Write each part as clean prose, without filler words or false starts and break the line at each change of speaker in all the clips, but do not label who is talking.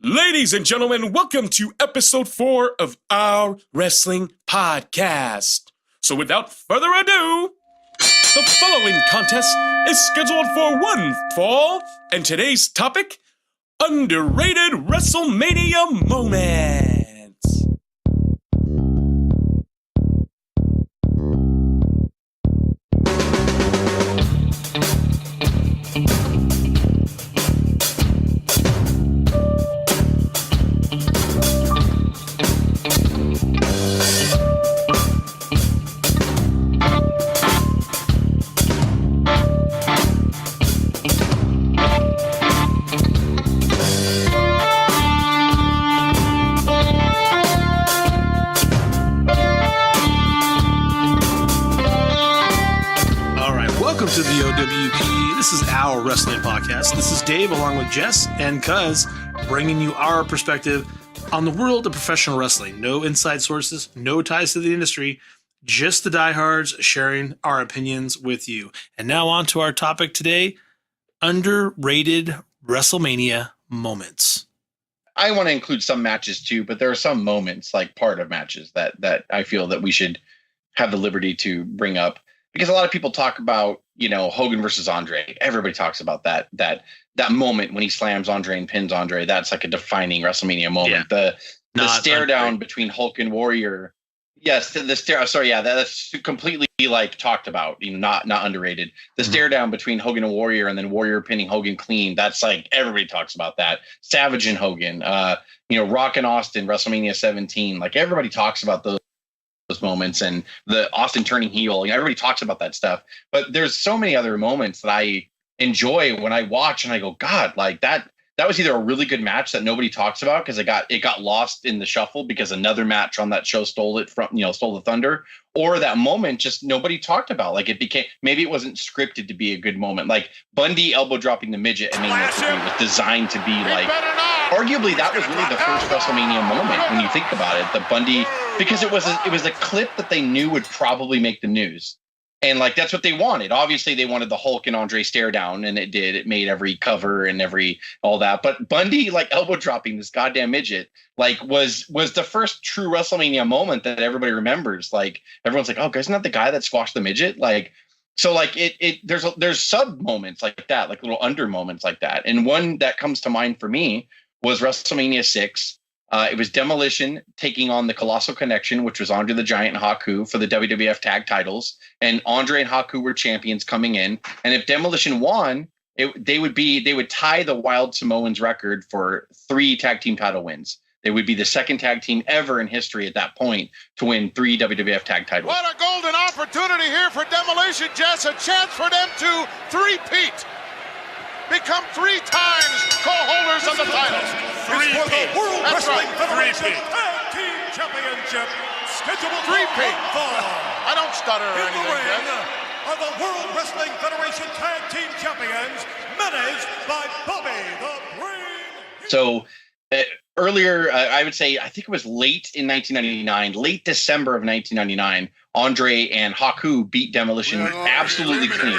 Ladies and gentlemen, welcome to episode 4 of our wrestling podcast. So without further ado, the following contest is scheduled for one fall, and today's topic, Underrated Wrestlemania Moments.
To the O.W.P. This is our wrestling podcast. This is Dave along with Jess and Cuz, bringing you our perspective on the world of professional wrestling. No inside sources, no ties to the industry, just the diehards sharing our opinions with you. And now on to our topic today, underrated WrestleMania moments.
I want to include some matches too, but there are some moments, like part of matches, that I feel that we should have the liberty to bring up. Because a lot of people talk about, Hogan versus Andre. Everybody talks about that moment when he slams Andre and pins Andre. That's like a defining WrestleMania moment. Yeah. The stare down between Hulk and Warrior. Yes, the stare. Sorry, yeah, that's completely like talked about. Not underrated. The stare down between Hogan and Warrior, and then Warrior pinning Hogan clean. That's like everybody talks about that. Savage and Hogan. Rock and Austin, WrestleMania 17. Like everybody talks about those moments, and the Austin turning heel. Everybody talks about that stuff, but there's so many other moments that I enjoy when I watch and I go, God, like that was either a really good match that nobody talks about because it got lost in the shuffle because another match on that show stole the thunder, or that moment just nobody talked about. Like maybe it wasn't scripted to be a good moment. Like Bundy elbow dropping the midget, was designed to be like, arguably that was really the first WrestleMania moment when you think about it. The Bundy, because it was a clip that they knew would probably make the news. And like, that's what they wanted. Obviously they wanted the Hulk and Andre stare down, and it did. It made every cover and all that. But Bundy like elbow dropping this goddamn midget, like was the first true WrestleMania moment that everybody remembers. Like everyone's like, oh, isn't that the guy that squashed the midget? Like, so like there's sub moments like that, like little under moments like that. And one that comes to mind for me was WrestleMania 6. It was Demolition taking on the Colossal Connection, which was Andre the Giant and Haku for the WWF tag titles. And Andre and Haku were champions coming in. And if Demolition won, they would tie the Wild Samoans record for 3 tag team title wins. They would be the second tag team ever in history at that point to win 3 WWF tag titles.
What a golden opportunity here for Demolition, Jess. A chance for them to three-peat. Become 3 times co-holders of the titles.
For the World Wrestling Federation Tag Team Championship, scheduled
three-peat. I don't stutter or anything.
In the ring are the World Wrestling Federation Tag Team Champions, managed by Bobby the Brain.
So earlier, I would say, I think it was late in 1999, late December of 1999, Andre and Haku beat Demolition absolutely clean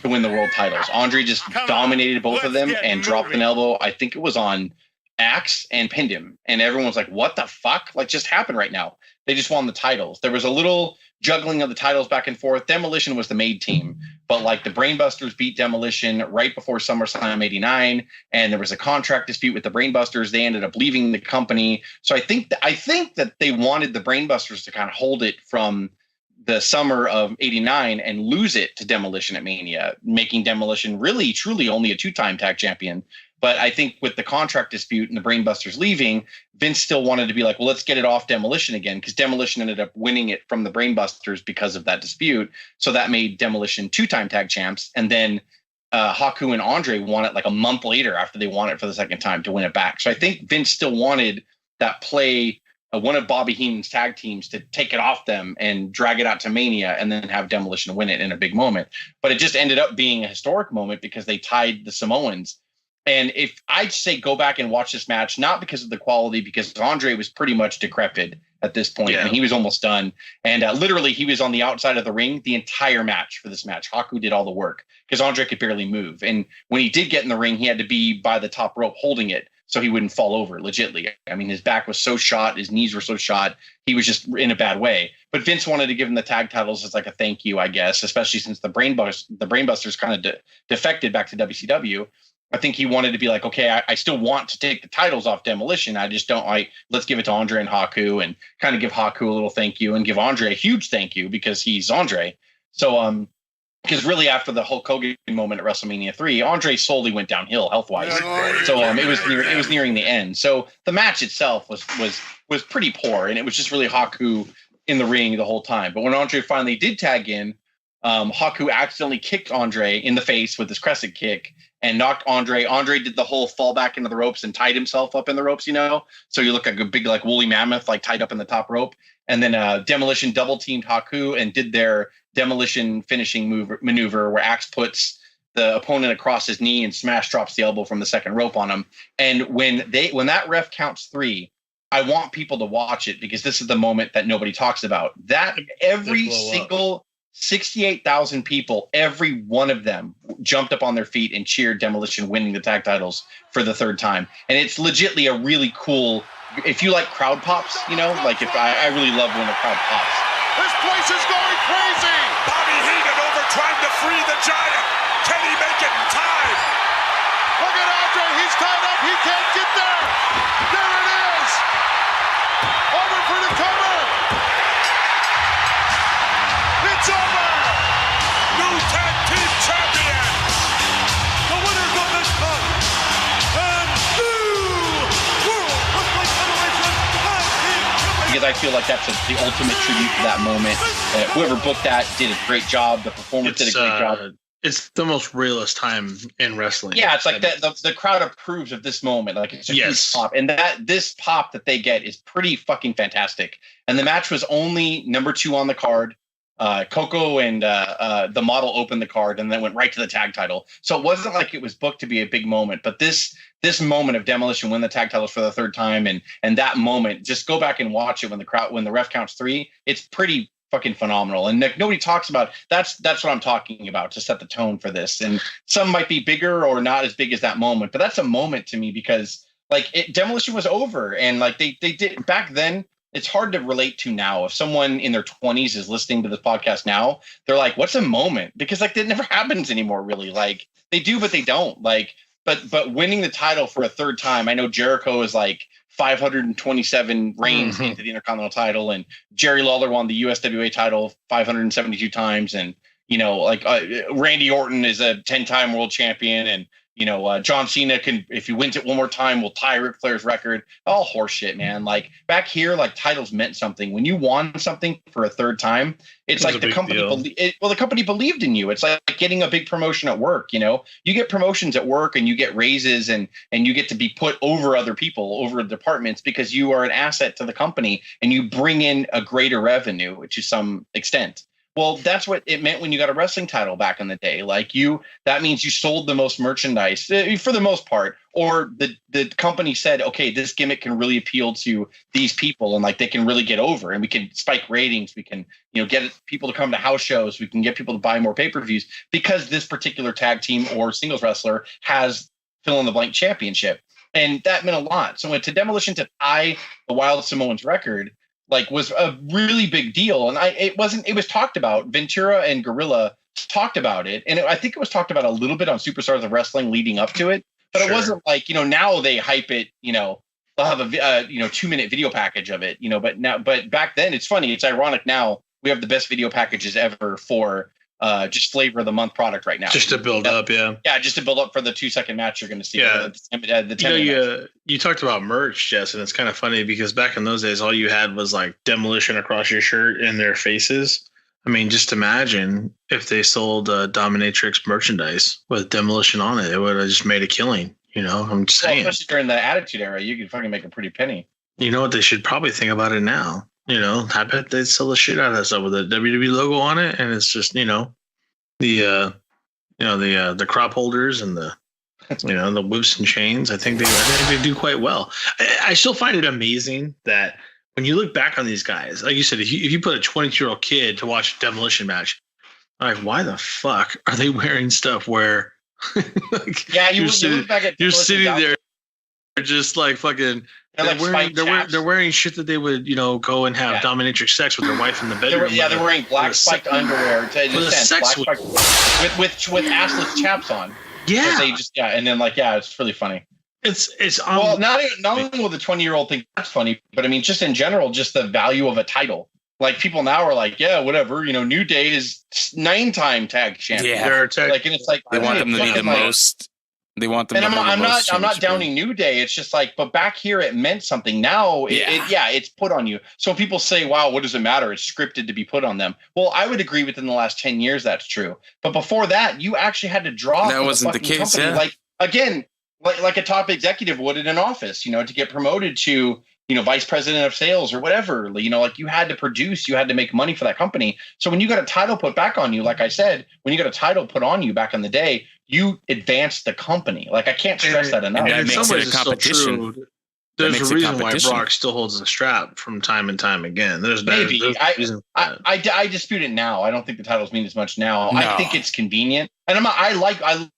to win the world titles. Andre just dominated both of them and dropped an elbow. I think it was on Axe, and pinned him. And everyone was like, what the fuck? Like, just happened right now. They just won the titles. There was a little juggling of the titles back and forth. Demolition was the made team, but like the Brainbusters beat Demolition right before SummerSlam 89, and there was a contract dispute with the Brainbusters. They ended up leaving the company. So I think that they wanted the Brainbusters to kind of hold it from the summer of 89 and lose it to Demolition at Mania, making Demolition really, truly only a 2-time tag champion. But I think with the contract dispute and the Brainbusters leaving, Vince still wanted to be like, well, let's get it off Demolition again, because Demolition ended up winning it from the Brainbusters because of that dispute. So that made Demolition 2-time tag champs. And then Haku and Andre won it like a month later after they won it for the second time to win it back. So I think Vince still wanted that play, one of Bobby Heenan's tag teams, to take it off them and drag it out to Mania and then have Demolition win it in a big moment. But it just ended up being a historic moment because they tied the Samoans. And if I'd say go back and watch this match, not because of the quality, because Andre was pretty much decrepit at this point. Yeah. And he was almost done. And literally he was on the outside of the ring the entire match for this match. Haku did all the work because Andre could barely move. And when he did get in the ring, he had to be by the top rope holding it. so he wouldn't fall over legitly. I mean, his back was so shot, his knees were so shot, he was just in a bad way. But Vince wanted to give him the tag titles as like a thank you, I guess, especially since the Brainbusters kind of defected back to WCW. I think he wanted to be like, okay, I still want to take the titles off Demolition. I just don't let's give it to Andre and Haku and kind of give Haku a little thank you and give Andre a huge thank you because he's Andre. So, because really after the Hulk Hogan moment at WrestleMania 3, Andre slowly went downhill health-wise. So it was nearing the end. So the match itself was pretty poor, and it was just really Haku in the ring the whole time. But when Andre finally did tag in, Haku accidentally kicked Andre in the face with his crescent kick and knocked Andre. Andre did the whole fall back into the ropes and tied himself up in the ropes, So you look like a big, like woolly mammoth, like tied up in the top rope. And then Demolition double teamed Haku and did their Demolition finishing maneuver where Axe puts the opponent across his knee and smash drops the elbow from the second rope on him. And when that ref counts 3, I want people to watch it because this is the moment that nobody talks about. That every single 68,000 people, every one of them jumped up on their feet and cheered Demolition winning the tag titles for the 3rd time. And it's legitly a really cool, if you like crowd pops, like if I really love when the crowd pops.
This place is going crazy.
Bobby Heenan over trying to free the Giant. Can he make it in time?
Look at Andre. He's tied up. He can't get there. There it is. Over for the cover. It's over.
New tag team champion. The winners of this match and new World Wrestling Federation tag team champions.
Because I feel like that's the ultimate tribute to that moment. Whoever booked that did a great job. The performers did a great job.
It's the most realist time in wrestling.
Yeah, it's like the crowd approves of this moment. Like it's a huge pop. And this pop that they get is pretty fucking fantastic. And the match was only number 2 on the card. Coco and the Model opened the card and then went right to the tag title. So it wasn't like it was booked to be a big moment, but this moment of Demolition win the tag titles for the 3rd time and that moment, just go back and watch it when the ref counts 3. It's pretty fucking phenomenal. And nobody talks about that's what I'm talking about to set the tone for this. And some might be bigger or not as big as that moment, but that's a moment to me because like Demolition was over and like they did back then. It's hard to relate to now. If someone in their 20s is listening to this podcast now, they're like, what's a moment? Because like that never happens anymore, really. Like they do, but they don't. Like, but winning the title for a 3rd time, I know Jericho is like 527 reigns into the Intercontinental title, and Jerry Lawler won the USWA title 572 times, and Randy Orton is a 10-time world champion, and John Cena can, if he wins it one more time, will tie Ric Flair's record. All horseshit, man. Like back here, like titles meant something. When you won something for a 3rd time, it's like the company. The company believed in you. It's like getting a big promotion at work. You get promotions at work and you get raises and you get to be put over other people, over departments because you are an asset to the company and you bring in a greater revenue to some extent. Well, that's what it meant when you got a wrestling title back in the day. Like that means you sold the most merchandise for the most part, or the company said, okay, this gimmick can really appeal to these people and like they can really get over and we can spike ratings. We can, get people to come to house shows. We can get people to buy more pay-per-views because this particular tag team or singles wrestler has fill in the blank championship. And that meant a lot. So to Demolition to tie the Wild Samoans record, like was a really big deal. And it was talked about. Ventura and Gorilla talked about it. And I think it was talked about a little bit on Superstars of Wrestling leading up to it, but It wasn't like, now they hype it, they'll have a 2-minute video package of it, but back then it's funny. It's ironic. Now we have the best video packages ever for just flavor of the month product right now.
Just to build up. Yeah.
Yeah. Just to build up for the 2-second match you're going to see.
Yeah.
The 10
you talked about merch, Jess, and it's kind of funny because back in those days, all you had was like Demolition across your shirt and their faces. I mean, just imagine if they sold Dominatrix merchandise with Demolition on it. It would have just made a killing. I'm just saying.
Especially during the Attitude Era, you could fucking make a pretty penny.
You know what? They should probably think about it now. I bet they'd sell the shit out of that stuff with the WWE logo on it, and it's just the crop holders and the the whips and chains. I think they do quite well. I still find it amazing that when you look back on these guys, like you said, if you put a 22-year-old kid to watch a Demolition match, like why the fuck are they wearing stuff where?
You're sitting there.
just like fucking.
They're
wearing shit that they would, go and have dominatrix sex with their wife in the bedroom.
They're wearing black spiked underwear with assless chaps on.
Yeah,
they just and then it's really funny.
It's
not only will the 20-year-old think that's funny, but I mean just in general, just the value of a title. Like people now are like, yeah, whatever, New Day is 9-time tag champion.
Yeah,
and it's like
they want them to be the most. They want them. And
I'm not downing New Day. It's just like, but back here it meant something. Now it's put on you. So people say, wow, what does it matter? It's scripted to be put on them. Well, I would agree within the last 10 years that's true. But before that, you actually had to draw.
That wasn't the case.
Company.
Yeah.
Like again, like a top executive would in an office, to get promoted to vice president of sales or whatever. Like you had to produce, you had to make money for that company. So when you got a title put back on you, like I said, when you got a title put on you back in the day, you advanced the company. Like I can't stress that enough.
And that makes it a competition.
There's a reason why Brock still holds the strap from time and time again. I
dispute it now. I don't think the titles mean as much now.
No.
I think it's convenient. And I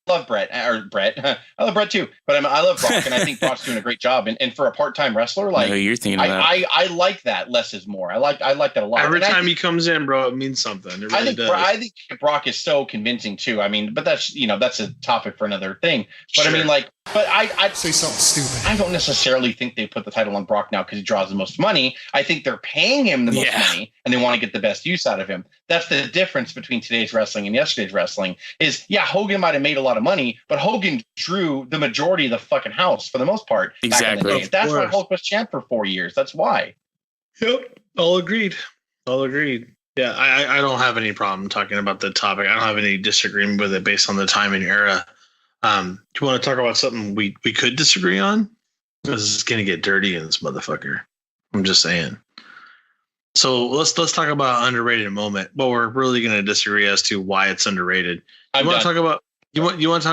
love Brett. I love Brett too. But I love Brock, and I think Brock's doing a great job. And for a part-time wrestler, like
you're thinking
I like that. Less is more. I like that a lot.
Every time he comes in, bro, it means something. It really does. I
think Brock is so convincing too. I mean, but that's that's a topic for another thing. But sure. I mean, I'd
say something stupid.
I don't necessarily think they put the title on Brock now because he draws the most money. I think they're paying him the most money, and they want to get the best use out of him. That's the difference between today's wrestling and yesterday's wrestling. Hogan might have made a lot agreed, but Hogan drew the majority of the fucking house for the most part.
Exactly.
That's why Hulk was champ for 4 years. That's why.
Yep. All agreed. Yeah, I don't have any problem talking about the topic. I don't have any disagreement with it based on the time and era. Do you want to talk about something we could disagree on? This is going to get dirty in this motherfucker. I'm just saying. So let's talk about underrated moment. But we're really going to disagree as to why it's underrated. You want to talk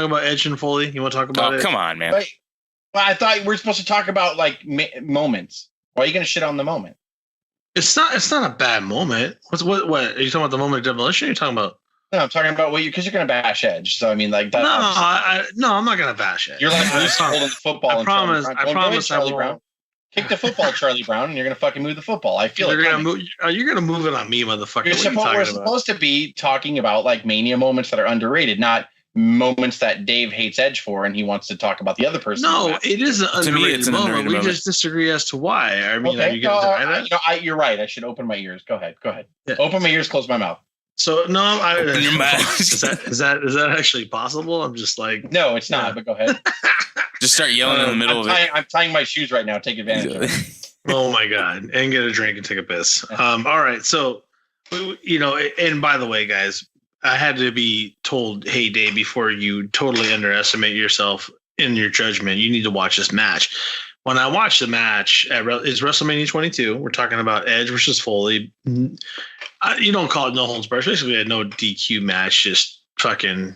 about Edge and Foley? You want to talk about it?
Come on, man.
Well, I thought we were supposed to talk about moments. Why are you going to shit on the moment?
It's not a bad moment. What are you talking about? The moment of demolition? Or are you talking about?
No, I'm talking about because you're going to bash Edge. So I mean, like that.
No, I'm not going to bash Edge.
You're like Bruce holding the football.
I promise.
Charlie Brown. Kick the football, Charlie Brown, and you're going to fucking move the football. I feel
you're going to move it on me, motherfucker.
We're supposed to be talking about Mania moments that are underrated, not moments that Dave hates Edge for, and he wants to talk about the other person.
No, it is an underrated moment. We just didisagree as to why. I mean, are you going to deny that?
You're right. I should open my ears. Go ahead. Yeah. Open my ears, close my mouth.
So no,
open your mouth.
Is that actually possible? I'm just like,
no, it's not. But go ahead.
Just start yelling in the middle of it.
I'm tying my shoes right now. Take advantage of it.
Oh my god! And get a drink and take a piss. All right. So, and by the way, guys, I had to be told, hey, Dave, before you totally underestimate yourself in your judgment, you need to watch this match. When I watched the match, it's WrestleMania 22. We're talking about Edge versus Foley. You don't call it no holds barred. Basically, a no DQ match, just fucking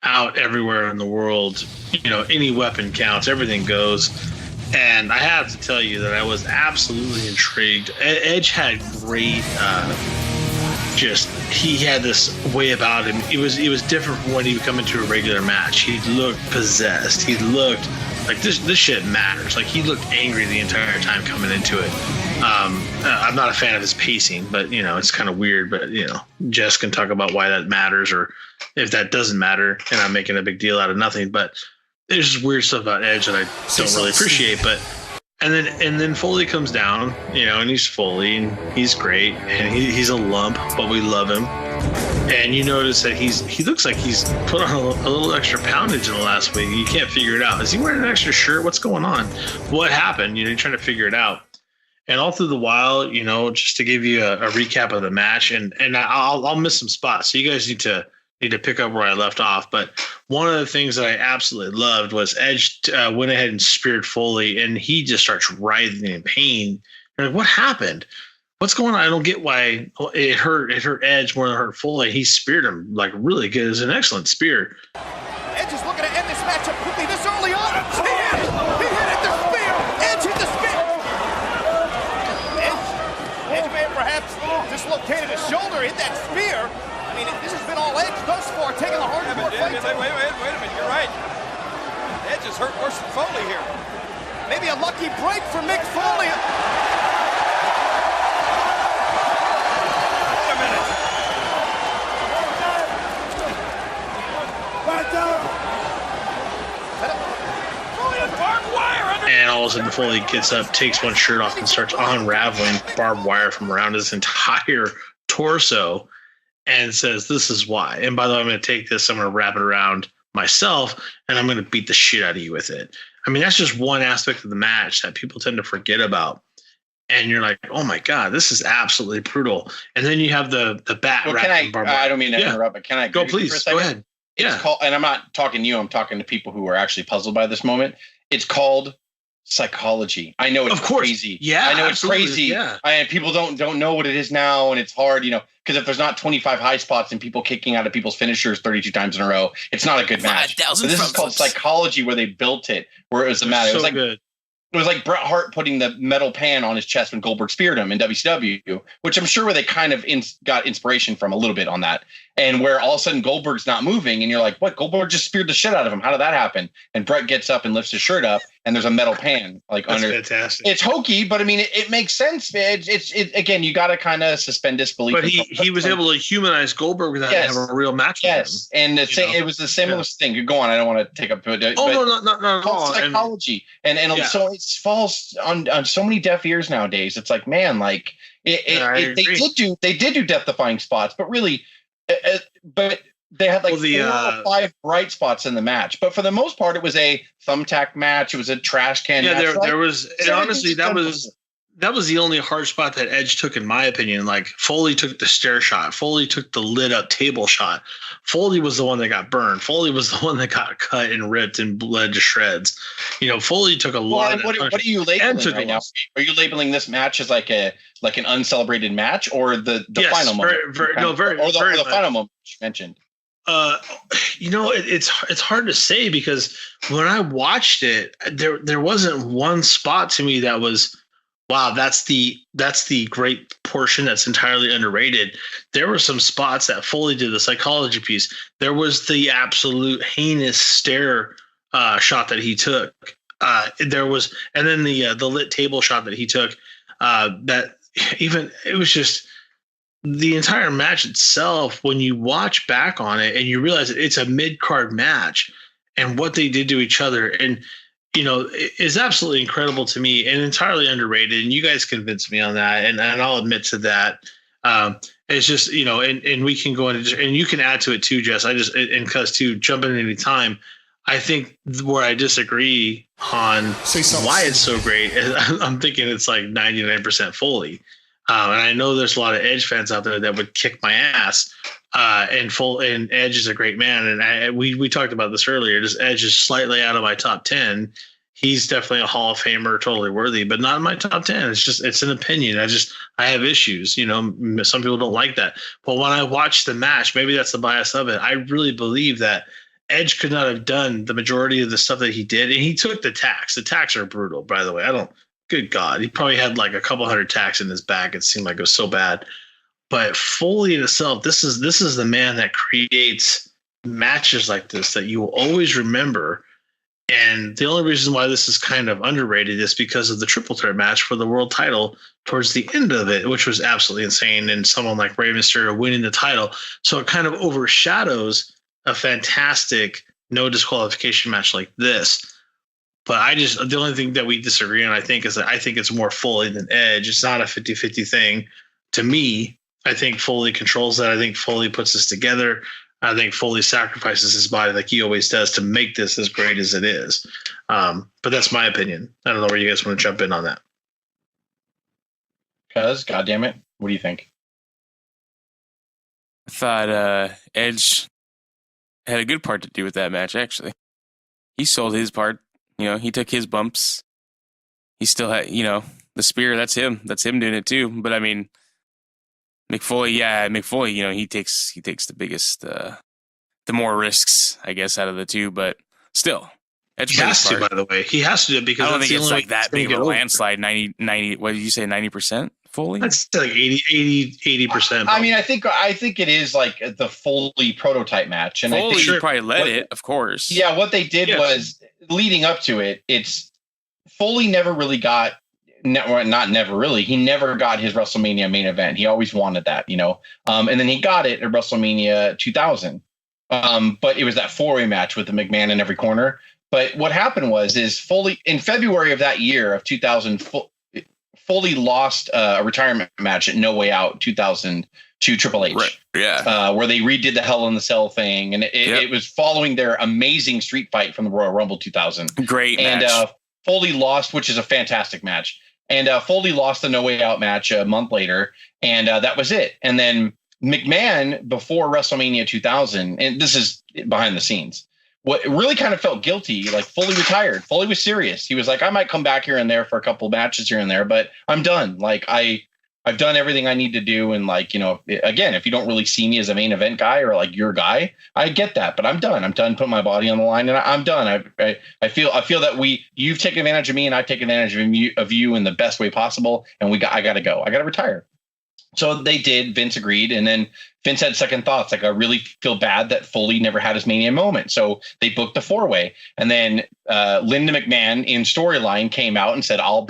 out everywhere in the world. Any weapon counts, everything goes. And I have to tell you that I was absolutely intrigued. Edge had great, he had this way about him. It was different from when he would come into a regular match. He looked possessed. He looked like this shit matters. Like he looked angry the entire time coming into it. I'm not a fan of his pacing, but it's kind of weird. But Jess can talk about why that matters, or if that doesn't matter, and I'm making a big deal out of nothing. But there's just weird stuff about Edge that I don't really appreciate. But and then Foley comes down, and he's Foley, and he's great, and he's a lump, but we love him. And you notice that he looks like he's put on a little extra poundage in the last week. You can't figure it out. Is he wearing an extra shirt? What's going on? What happened? You're trying to figure it out. And all through the while, just to give you a recap of the match, and I'll miss some spots, so you guys need to pick up where I left off. But one of the things that I absolutely loved was Edge went ahead and speared Foley, and he just starts writhing in pain. You're like, what happened? What's going on? I don't get why it hurt Edge more than it hurt Foley. He speared him really good. It was an excellent spear.
Edge is looking to end this matchup quickly this early on. He hit it, the spear. Edge hit the spear. Edge may have perhaps dislocated his shoulder, hit that spear. I mean, this has been all Edge thus far, taking the hardcore fight.
Wait a minute, you're right. Edge is hurt worse than Foley here.
Maybe a lucky break for Mick Foley. Wait a minute.
And all of a sudden, Foley gets up, takes one shirt off, and starts unraveling barbed wire from around his entire torso and says, "This is why. And by the way, I'm going to take this, I'm going to wrap it around myself, and I'm going to beat the shit out of you with it." I mean, that's just one aspect of the match that people tend to forget about. And you're like, oh my God, this is absolutely brutal. And then you have the bat.
Well, I don't mean to interrupt, but can I
go, please? Go ahead.
It's called, and I'm not talking to you, I'm talking to people who are actually puzzled by this moment. It's called psychology. I know it's crazy.
Yeah,
I know it's crazy.
Yeah.
And people don't know what it is now, and it's hard, because if there's not 25 high spots and people kicking out of people's finishers 32 times in a row, it's not a good match. So this is called psychology, where they built it, where it was a matter.
So it was like good.
It was like Bret Hart putting the metal pan on his chest when Goldberg speared him in WCW, which I'm sure where they kind of got inspiration from a little bit on that. And where all of a sudden Goldberg's not moving and you're like, what? Goldberg just speared the shit out of him. How did that happen? And Bret gets up and lifts his shirt up and there's a metal pan
That's fantastic.
It's hokey, but I mean, it makes sense. It's again, you got to kind of suspend disbelief.
But he was able to humanize Goldberg without having a real match with him.
And it was the similar thing. Go on. I don't want to take up to it.
Oh, no, not at all.
Psychology. So it falls on so many deaf ears nowadays. It's like, man, like they did do death-defying spots, but really, but they had like 4 or 5 bright spots in the match. But for the most part, it was a thumbtack match. It was a trash can match.
There was, and honestly, that was the only hard spot that Edge took, in my opinion. Like Foley took the stair shot. Foley took the lit up table shot. Foley was the one that got burned. Foley was the one that got cut and ripped and bled to shreds. Foley took a lot of that.
What are you labeling right now? Are you labeling this match as like an uncelebrated match, or the final moment? The final moment you mentioned.
It's hard to say, because when I watched it, there wasn't one spot to me that was, wow, that's the great portion that's entirely underrated. There were some spots that Foley did, the psychology piece. There was the absolute heinous stare shot that he took. There was, and then the lit table shot that he took. It was just the entire match itself. When you watch back on it and you realize it's a mid-card match, and what they did to each other, and is absolutely incredible to me and entirely underrated. And you guys convinced me on that. And I'll admit to that. It's just, and we can go into, and you can add to it too, Jess. And Cuz too, jump in any time. I think where I disagree on why it's so great, I'm thinking it's like 99% Foley. And I know there's a lot of Edge fans out there that would kick my ass. And Edge is a great man, and we talked about this earlier. Just Edge is slightly out of my top 10. He's definitely a Hall of Famer, totally worthy, but not in my top 10. It's an opinion. I have issues. Some people don't like that. But when I watch the match, maybe that's the bias of it. I really believe that Edge could not have done the majority of the stuff that he did, and he took the tacks. The tacks are brutal, by the way. Good God, he probably had like a couple hundred tacks in his back. It seemed like it was so bad. But Foley in itself, this is the man that creates matches like this that you will always remember. And the only reason why this is kind of underrated is because of the triple threat match for the world title towards the end of it, which was absolutely insane. And someone like Rey Mysterio winning the title. So it kind of overshadows a fantastic no disqualification match like this. But the only thing that we disagree on, I think, is that I think it's more Foley than Edge. It's not a 50-50 thing. To me, I think Foley controls that. I think Foley puts this together. I think Foley sacrifices his body like he always does to make this as great as it is. But that's my opinion. I don't know where you guys want to jump in on that.
Cuz, goddamn it, what do you think?
I thought Edge had a good part to do with that match, actually. He sold his part. He took his bumps. He still had, the spear, that's him. That's him doing it too. But I mean, Mick Foley, he takes the biggest, the more risks, I guess, out of the two. But still, Edge
he has to, by the way. He has to do it because
I don't think it's like that big of a landslide. 90. What did you say? 90% Foley?
That's like 80%.
I mean, I think it is like the Foley prototype match, and
Foley
I think
probably led it, of course.
Yeah, what they did was leading up to it. It's Foley never really got, not never really, he never got his WrestleMania main event. He always wanted that, and then he got it at WrestleMania 2000. But it was that 4-way match with the McMahon in every corner. But what happened is Foley in February of that year of 2000, Foley lost a retirement match at No Way Out 2000 to Triple H.
Right. Yeah.
Where they redid the Hell in the Cell thing. And it was following their amazing street fight from the Royal Rumble 2000.
Great match.
And Foley lost, which is a fantastic match. And Foley lost the No Way Out match a month later. And that was it. And then McMahon, before WrestleMania 2000, and this is behind the scenes, what really kind of felt guilty, like Foley retired. Foley was serious. He was like, I might come back here and there for a couple matches here and there, but I'm done. Like I've done everything I need to do. And like, again, if you don't really see me as a main event guy or like your guy, I get that, but I'm done. I'm done putting my body on the line and I'm done. I feel that you've taken advantage of me and I've taken advantage of you in the best way possible. And I got to go. I got to retire. So they did. Vince agreed. And then Vince had second thoughts. Like, I really feel bad that Foley never had his Mania moment. So they booked the 4-way. And then Linda McMahon in storyline came out and said, I'm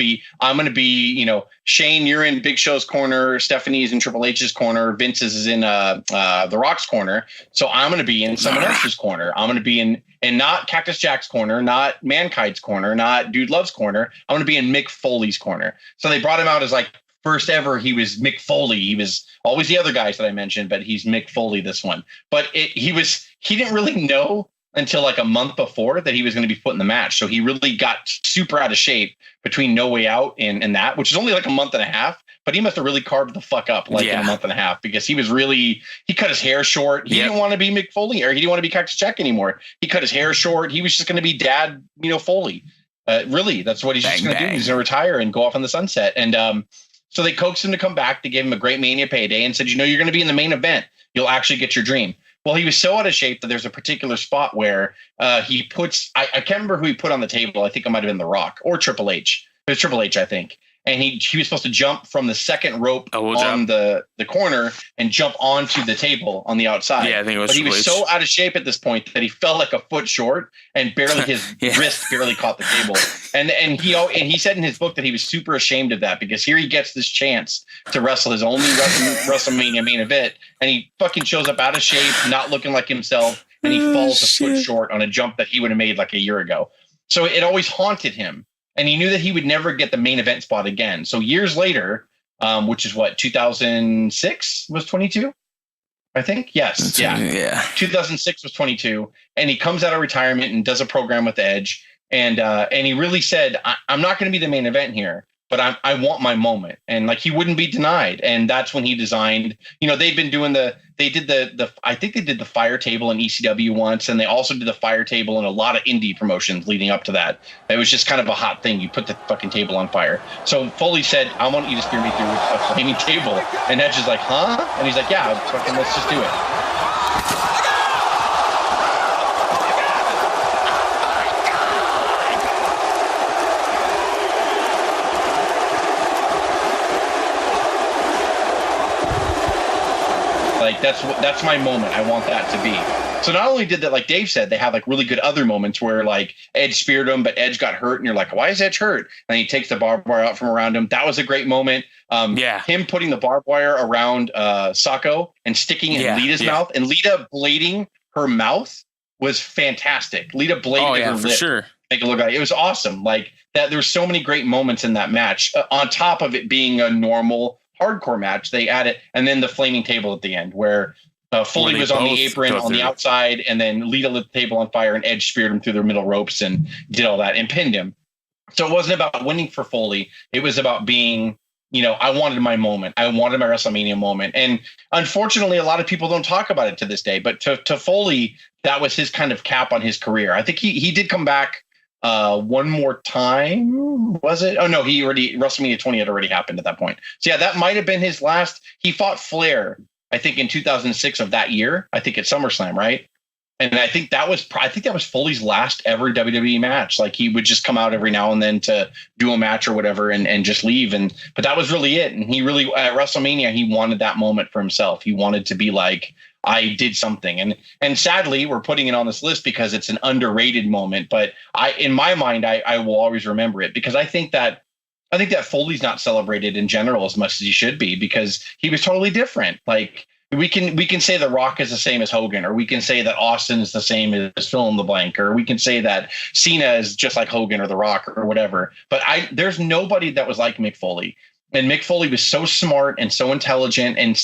going to be, Shane, you're in Big Show's corner. Stephanie's in Triple H's corner. Vince's is in The Rock's corner. So I'm going to be in someone else's corner. I'm going to be in, and not Cactus Jack's corner, not Mankind's corner, not Dude Love's corner. I'm going to be in Mick Foley's corner. So they brought him out as like, first ever, he was Mick Foley. He was always the other guys that I mentioned, but he's Mick Foley this one. But he didn't really know until like a month before that he was going to be put in the match. So he really got super out of shape between No Way Out and that, which is only like a month and a half. But he must have really carved the fuck up in a month and a half, because he cut his hair short. He didn't want to be Mick Foley, or he didn't want to be Cactus Jack anymore. He cut his hair short. He was just going to be Dad, Foley. Really, that's what he's just going to do. He's going to retire and go off in the sunset. And so they coaxed him to come back. They gave him a great Mania payday and said, you're going to be in the main event. You'll actually get your dream. Well, he was so out of shape that there's a particular spot where he puts, I can't remember who he put on the table. I think it might have been The Rock or Triple H. It was Triple H, I think. And he was supposed to jump from the second rope on the corner and jump onto the table on the outside.
Yeah, I think it was.
But he was so out of shape at this point that he fell like a foot short, and his wrist barely caught the table. And he said in his book that he was super ashamed of that, because here he gets this chance to wrestle his only WrestleMania main event, and he fucking shows up out of shape, not looking like himself, and he falls a foot short on a jump that he would have made like a year ago. So it always haunted him. And he knew that he would never get the main event spot again. So years later, which is 2006 was 22, I think. Yes. Yeah. 2006 was 22. And he comes out of retirement and does a program with Edge. And he really said, I'm not going to be the main event here, but I want my moment. And like, he wouldn't be denied. And that's when he designed, they'd been doing I think they did the fire table in ECW once. And they also did the fire table in a lot of indie promotions leading up to that. It was just kind of a hot thing. You put the fucking table on fire. So Foley said, I want you to spear me through a flaming table. And Edge is like, huh? And he's like, yeah, fucking let's just do it. Like, that's my moment. I want that to be. So not only did that, like Dave said, they have like really good other moments where like Edge speared him, but Edge got hurt, and you're like, why is Edge hurt? And he takes the barbed wire out from around him. That was a great moment. Him putting the barbed wire around Sacco and sticking it in Lita's mouth, and Lita blading her mouth was fantastic. Lita bladed her lip. Sure. Make it look like it was awesome. Like that, there's so many great moments in that match. On top of it being a normal hardcore match, they added, and then the flaming table at the end where Foley was on the apron on the outside, and then Lita lit the table on fire, and Edge speared him through the middle ropes and did all that and pinned him. So it wasn't about winning for Foley. It was about being, I wanted my moment. I wanted my WrestleMania moment. And unfortunately, a lot of people don't talk about it to this day, but to Foley, that was his kind of cap on his career. I think he did come back one more time, was it? Oh no, WrestleMania 20 had already happened at that point. So yeah, that might have been his last. He fought Flair, I think, in 2006 of that year. I think at SummerSlam, right? And I think that was Foley's last ever WWE match. Like, he would just come out every now and then to do a match or whatever, and just leave. But that was really it. And he really, at WrestleMania, he wanted that moment for himself. He wanted to be like, I did something. And sadly, we're putting it on this list because it's an underrated moment. But in my mind, I will always remember it because I think that Foley's not celebrated in general as much as he should be because he was totally different. Like we can say The Rock is the same as Hogan, or we can say that Austin is the same as fill in the blank, or we can say that Cena is just like Hogan or The Rock or whatever. But there's nobody that was like Mick Foley. And Mick Foley was so smart and so intelligent, and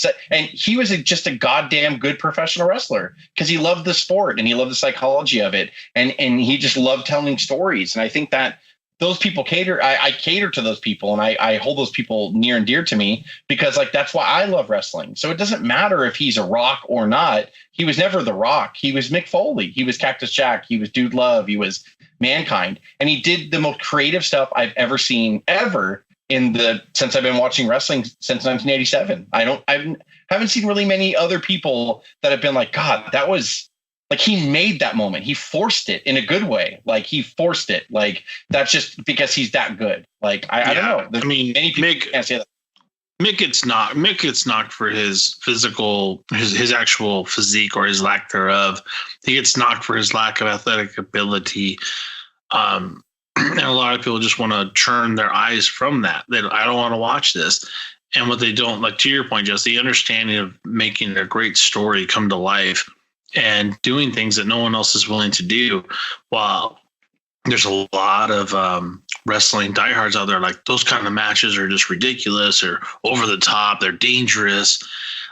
he was just a goddamn good professional wrestler because he loved the sport and he loved the psychology of it, and he just loved telling stories. And I think that those people I cater to those people, and I hold those people near and dear to me because like that's why I love wrestling. So it doesn't matter if he's a Rock or not. He was never The Rock. He was Mick Foley. He was Cactus Jack. He was Dude Love. He was Mankind, and he did the most creative stuff I've ever seen ever. Since I've been watching wrestling since 1987, I haven't seen really many other people that have been like, God, that was like, he made that moment. He forced it in a good way. Like he forced it. Like that's just because he's that good. Like, I don't know.
I mean,
many people can't say that.
Mick gets knocked for his physical, his actual physique or his lack thereof. He gets knocked for his lack of athletic ability. And a lot of people just want to turn their eyes from that. I don't want to watch this. And what they don't, like to your point, Jess, the understanding of making a great story come to life and doing things that no one else is willing to do. While there's a lot of wrestling diehards out there, like those kind of matches are just ridiculous or over the top. They're dangerous.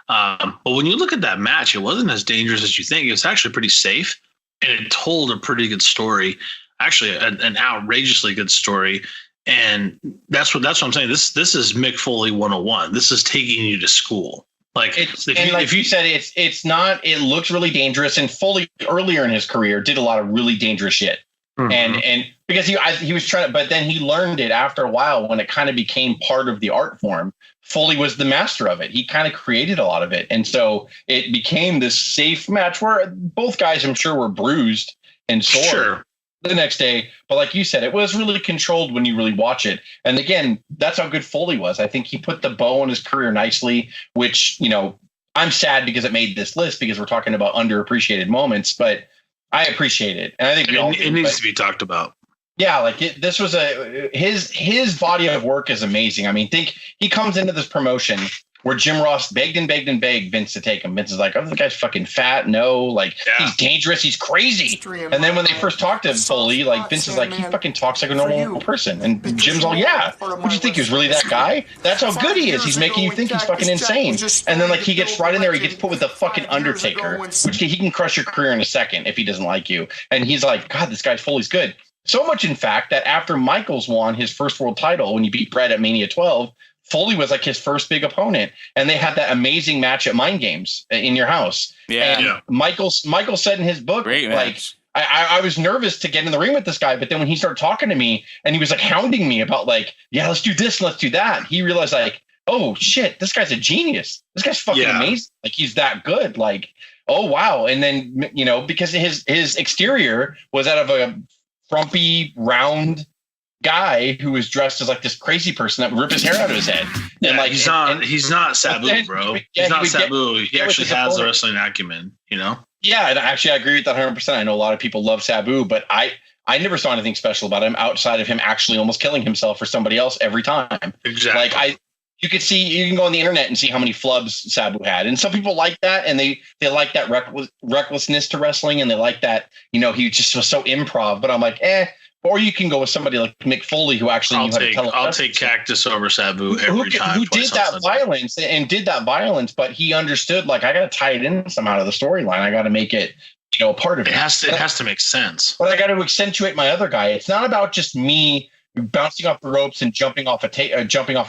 But when you look at that match, it wasn't as dangerous as you think. It was actually pretty safe, and it told a pretty good story. Actually, an outrageously good story, and that's what I'm saying. This is Mick Foley 101. This is taking you to school. Like
if you said it's not. It looks really dangerous. And Foley earlier in his career did a lot of really dangerous shit, and because he was trying, but then he learned it after a while when it kind of became part of the art form. Foley was the master of it. He kind of created a lot of it, and so it became this safe match where both guys, I'm sure, were bruised and sore. Sure. The next day, but like you said, it was really controlled when you really watch it. And again, that's how good Foley was. I think he put the bow on his career nicely, which, I'm sad because it made this list because we're talking about underappreciated moments, but I appreciate it. And I think
it needs to be talked about.
Yeah, like this was his body of work is amazing. I mean, think he comes into this promotion where Jim Ross begged Vince to take him. Vince is like, oh, the guy's fucking fat. No, like he's dangerous. He's crazy. And then when they first talked to Foley, like Vince is like, he fucking talks like a normal person. And Jim's all, yeah. Would you think he was really that guy? That's how good he is. He's making you think he's fucking insane. And then like he gets right in there. He gets put with the fucking Undertaker, which he can crush your career in a second if he doesn't like you. And he's like, God, this guy Foley's good. So much, in fact, that after Michaels won his first world title when he beat Bret at Mania 12, Foley was like his first big opponent, and they had that amazing match at Mind Games in your house. Yeah. And Michael said in his book, like, I was nervous to get in the ring with this guy, but then when he started talking to me and he was like hounding me about like, yeah, let's do this, let's do that. He realized like, oh shit, this guy's a genius. This guy's fucking amazing. Like he's that good. Like, oh wow. And then, because his exterior was out of a frumpy, round guy who was dressed as like this crazy person that would rip his hair out of his head. And like
he's not Sabu, bro. He's not Sabu. He actually has the wrestling acumen,
Yeah, and actually I agree with that 100%. I know a lot of people love Sabu, but I never saw anything special about him outside of him actually almost killing himself for somebody else every time. Exactly. Like you can go on the internet and see how many flubs Sabu had. And some people like that, and they like that recklessness to wrestling, and they like that, he just was so improv. But I'm like, Or you can go with somebody like Mick Foley, who actually knew how to tell.
I'll take Cactus over Sabu every time.
Who did that violence, but he understood, like, I got to tie it in somehow to the storyline. I got to make it, a part of it.
It has to make sense.
But I got to accentuate my other guy. It's not about just me bouncing off the ropes and jumping off a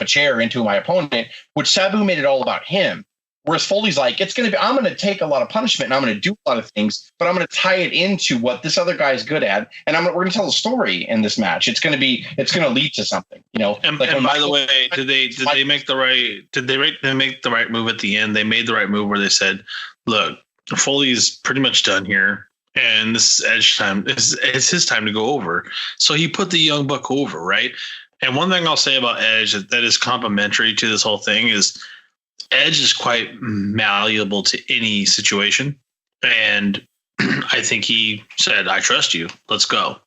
chair into my opponent, which Sabu made it all about him. Whereas Foley's like, I'm going to take a lot of punishment and I'm going to do a lot of things, but I'm going to tie it into what this other guy is good at. And we're going to tell a story in this match. It's going to lead to something,
And by the way, did they make the right move at the end? They made the right move where they said, look, Foley's pretty much done here. And this is Edge time. It's his time to go over. So he put the young buck over, right? And one thing I'll say about Edge that is complimentary to this whole thing is Edge is quite malleable to any situation. And I think he said, I trust you. Let's go.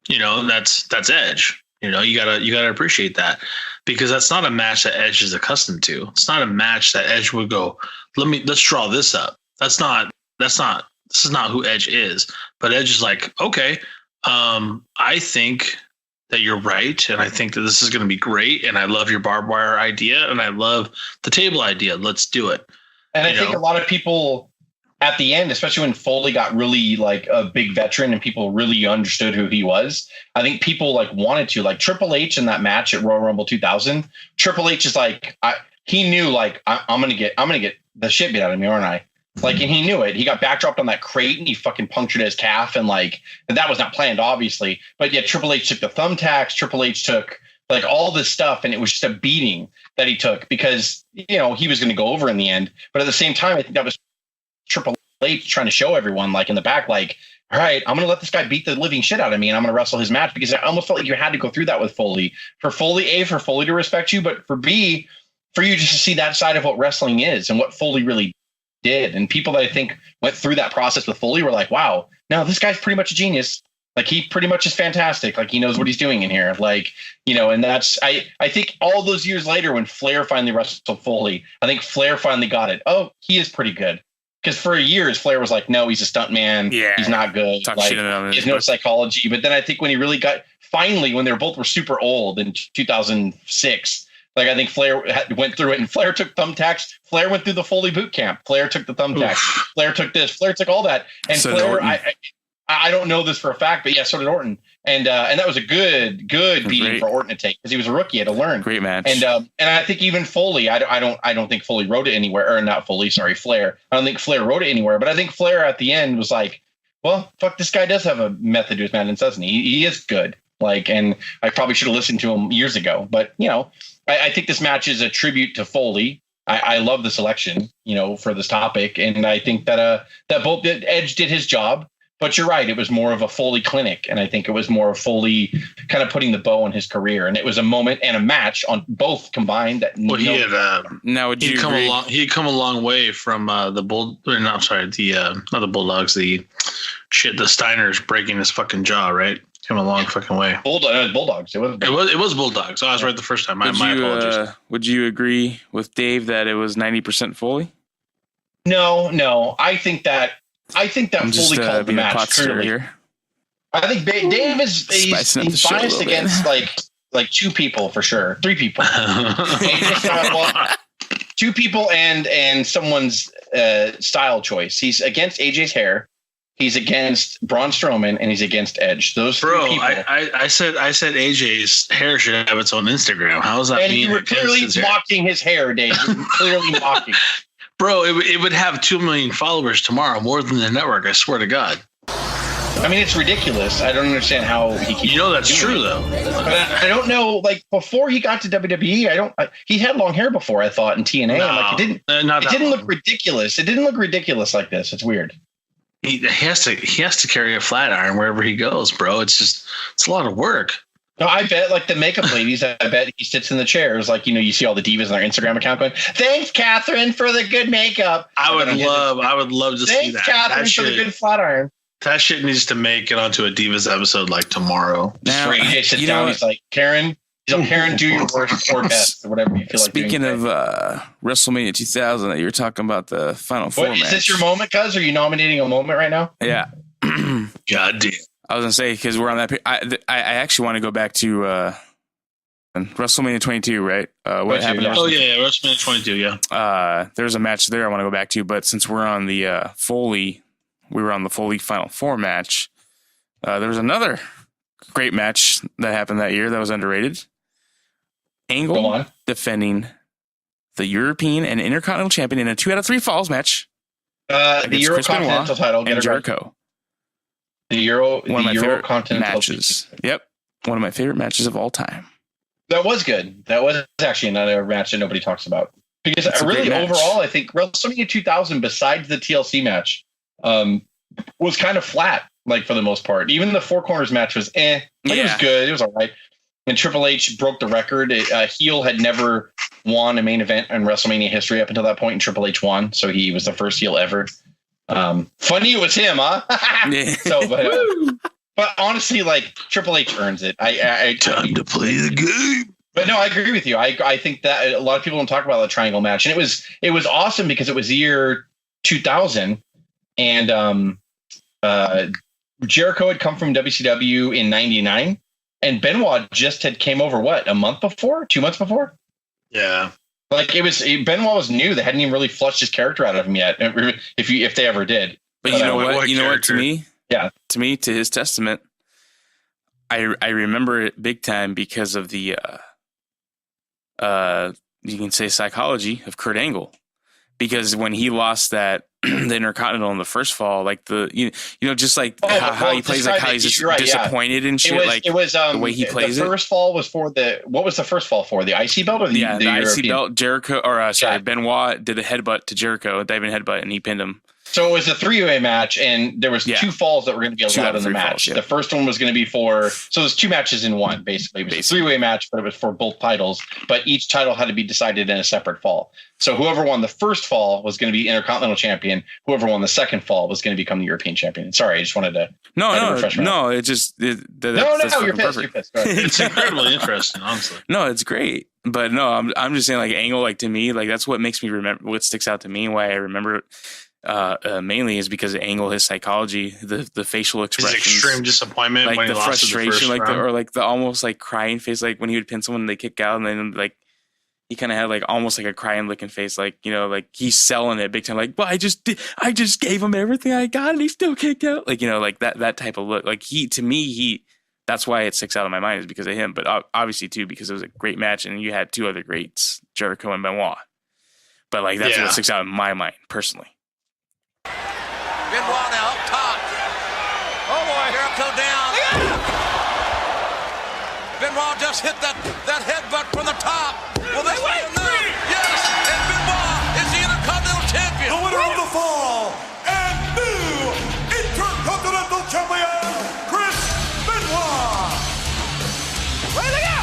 That's Edge. You gotta appreciate that, because that's not a match that Edge is accustomed to. It's not a match that Edge would go, let's draw this up. This is not who Edge is. But Edge is like, okay, I think that you're right, and I think that this is going to be great, and I love your barbed wire idea, and I love the table idea. Let's do it.
And I think a lot of people at the end, especially when Foley got really like a big veteran and people really understood who he was, I think people like wanted to, like Triple H in that match at Royal Rumble 2000. Triple H is like, he knew like I'm gonna get the shit beat out of me, aren't I? Like, and he knew it. He got backdropped on that crate and he fucking punctured his calf, and like, and that was not planned, obviously. But yeah, Triple H took the thumbtacks. Triple H took like all this stuff, and it was just a beating that he took because he was going to go over in the end. But at the same time, I think that was Triple H trying to show everyone, like in the back, like, all right, I'm going to let this guy beat the living shit out of me, and I'm going to wrestle his match, because I almost felt like you had to go through that with Foley. For Foley to respect you, but for B, for you just to see that side of what wrestling is and what Foley really did. And people that I think went through that process with Foley were like, wow, no, this guy's pretty much a genius. Like, he pretty much is fantastic. Like, he knows what he's doing in here. Like, and that's, I think all those years later when Flair finally wrestled Foley, I think Flair finally got it. Oh, he is pretty good. Because for years, Flair was like, no, he's a stunt man. Yeah, he's not good. Like, he has no psychology. But then I think when he really got, finally, when they were super old in 2006, like, I think Flair went through it, and Flair took thumbtacks. Flair went through the Foley boot camp. Flair took the thumbtacks. Flair took this. Flair took all that. And so Flair, I don't know this for a fact, but yeah, so did Orton. And that was a good beating for Orton to take, because he was a rookie, he had to learn. Great match. And I think even Foley, I don't think Foley wrote it anywhere, or not Foley, sorry, Flair. I don't think Flair wrote it anywhere, but I think Flair at the end was like, well, fuck, this guy does have a method to his madness, doesn't he? He is good. Like, and I probably should have listened to him years ago, but I think this match is a tribute to Foley. I love the selection, for this topic, and I think that both Edge did his job. But you're right, it was more of a Foley clinic, and I think it was more of Foley kind of putting the bow on his career, and it was a moment and a match on both combined. That
he had come a long way from not the Bulldogs, the Steiners breaking his fucking jaw, right? Came a long fucking way.
Bulldogs. It
was Bulldogs. I was right the first time. My apologies.
Would you agree with Dave that it was 90% Foley?
No. I think that Foley called the match. Here. I think Dave is he's biased against like two people for sure, three people, two people and someone's style choice. He's against AJ's hair. He's against Braun Strowman, and he's against Edge. Those three people.
I said AJ's hair should have its own Instagram. How is that?
And you were clearly mocking his hair, Dave. You were clearly mocking.
Bro, it would have 2 million followers tomorrow, more than the network. I swear to God.
I mean, it's ridiculous. I don't understand how he keeps.
That's true though.
But I don't know. Like, before he got to WWE, he had long hair before, I thought, in TNA. No, it didn't look ridiculous. It didn't look ridiculous like this. It's weird.
He has to carry a flat iron wherever he goes, bro. It's a lot of work.
No, I bet, like, the makeup ladies, I bet he sits in the chairs, like, you see all the divas on their Instagram account going, "Thanks, Catherine, for the good makeup."
I would love to see that.
Thanks, Catherine, for the good flat iron.
That shit needs to make it onto a Divas episode like tomorrow.
Now, AJ sits down, he's like, Karen, do your worst or best, or whatever you feel like doing.
Speaking of WrestleMania 2000, that you were talking about the Final Four match.
Is this your moment, Cuz? Are you nominating a moment right now?
Yeah.
God damn.
I was going to say, because we're on that. I actually want to go back to WrestleMania 22, right? What happened?
Yeah. WrestleMania 22, yeah.
There's a match there I want to go back to, but since we're on the Foley, we were on the Foley Final Four match. There was another great match that happened that year that was underrated. Angle defending the European and Intercontinental Champion in a 2 out of 3 falls match.
The Eurocontinental title.
And Jericho.
One of my favorite
matches. Yep. One of my favorite matches of all time.
That was good. That was actually another match that nobody talks about. Because really, overall, I think WrestleMania 2000, besides the TLC match, was kind of flat, like, for the most part. Even the Four Corners match was It was good. It was all right. And Triple H broke the record. Heel had never won a main event in WrestleMania history up until that point, and Triple H won. So he was the first heel ever. Funny it was him, huh? So, but honestly, like Triple H earns it. Time to play the game. But no, I agree with you. I think that a lot of people don't talk about the triangle match, and it was awesome because it was the year 2000, and Jericho had come from WCW in '99, and Benoit just had came over 2 months before. Yeah. Like Benoit was new. They hadn't even really flushed his character out of him yet, if they ever did.
But you know what? You know what? To me, to his testament, I remember it big time because of the you can say psychology of Kurt Angle, because when he lost that the Intercontinental in the first fall, like just like how he plays, like how he's just disappointed and shit. It was the way he plays it.
The first fall was what was the first fall for? The IC belt or the
IC belt? Jericho Benoit did a headbutt to Jericho, a diving headbutt, and he pinned him.
So it was a 3-way match, and there was 2 falls that were going to be allowed in the match. The first one was going to be so there's 2 matches in one, basically. It was a 3-way match, but it was for both titles. But each title had to be decided in a separate fall. So whoever won the first fall was going to be Intercontinental Champion. Whoever won the second fall was going to become the European Champion. Sorry, I just wanted to.
It's just
you're pissed.
It's incredibly interesting, honestly.
No, it's great. But no, I'm just saying, like, Angle, like, to me, like, that's what makes me remember, what sticks out to me, why I remember it. Mainly is because of Angle, his psychology, the facial expressions,
his extreme disappointment,
like
when
the
he lost
frustration,
the
like the almost like crying face, like when he would pin someone and they kick out, and then like he kind of had like almost like a crying looking face, like, like he's selling it big time, like, well, I just gave him everything I got and he still kicked out, like, like that type of look. Like that's why it sticks out in my mind, is because of him, but obviously too because it was a great match and you had 2 other greats, Jericho and Benoit. But like that's what sticks out in my mind personally.
Benoit now up top. Oh boy. Jericho down. Benoit just hit that headbutt from the top. Will they wait? Yes. And Benoit is the Intercontinental Champion.
The winner of the fall and new Intercontinental Champion, Chris Benoit.
Way to go.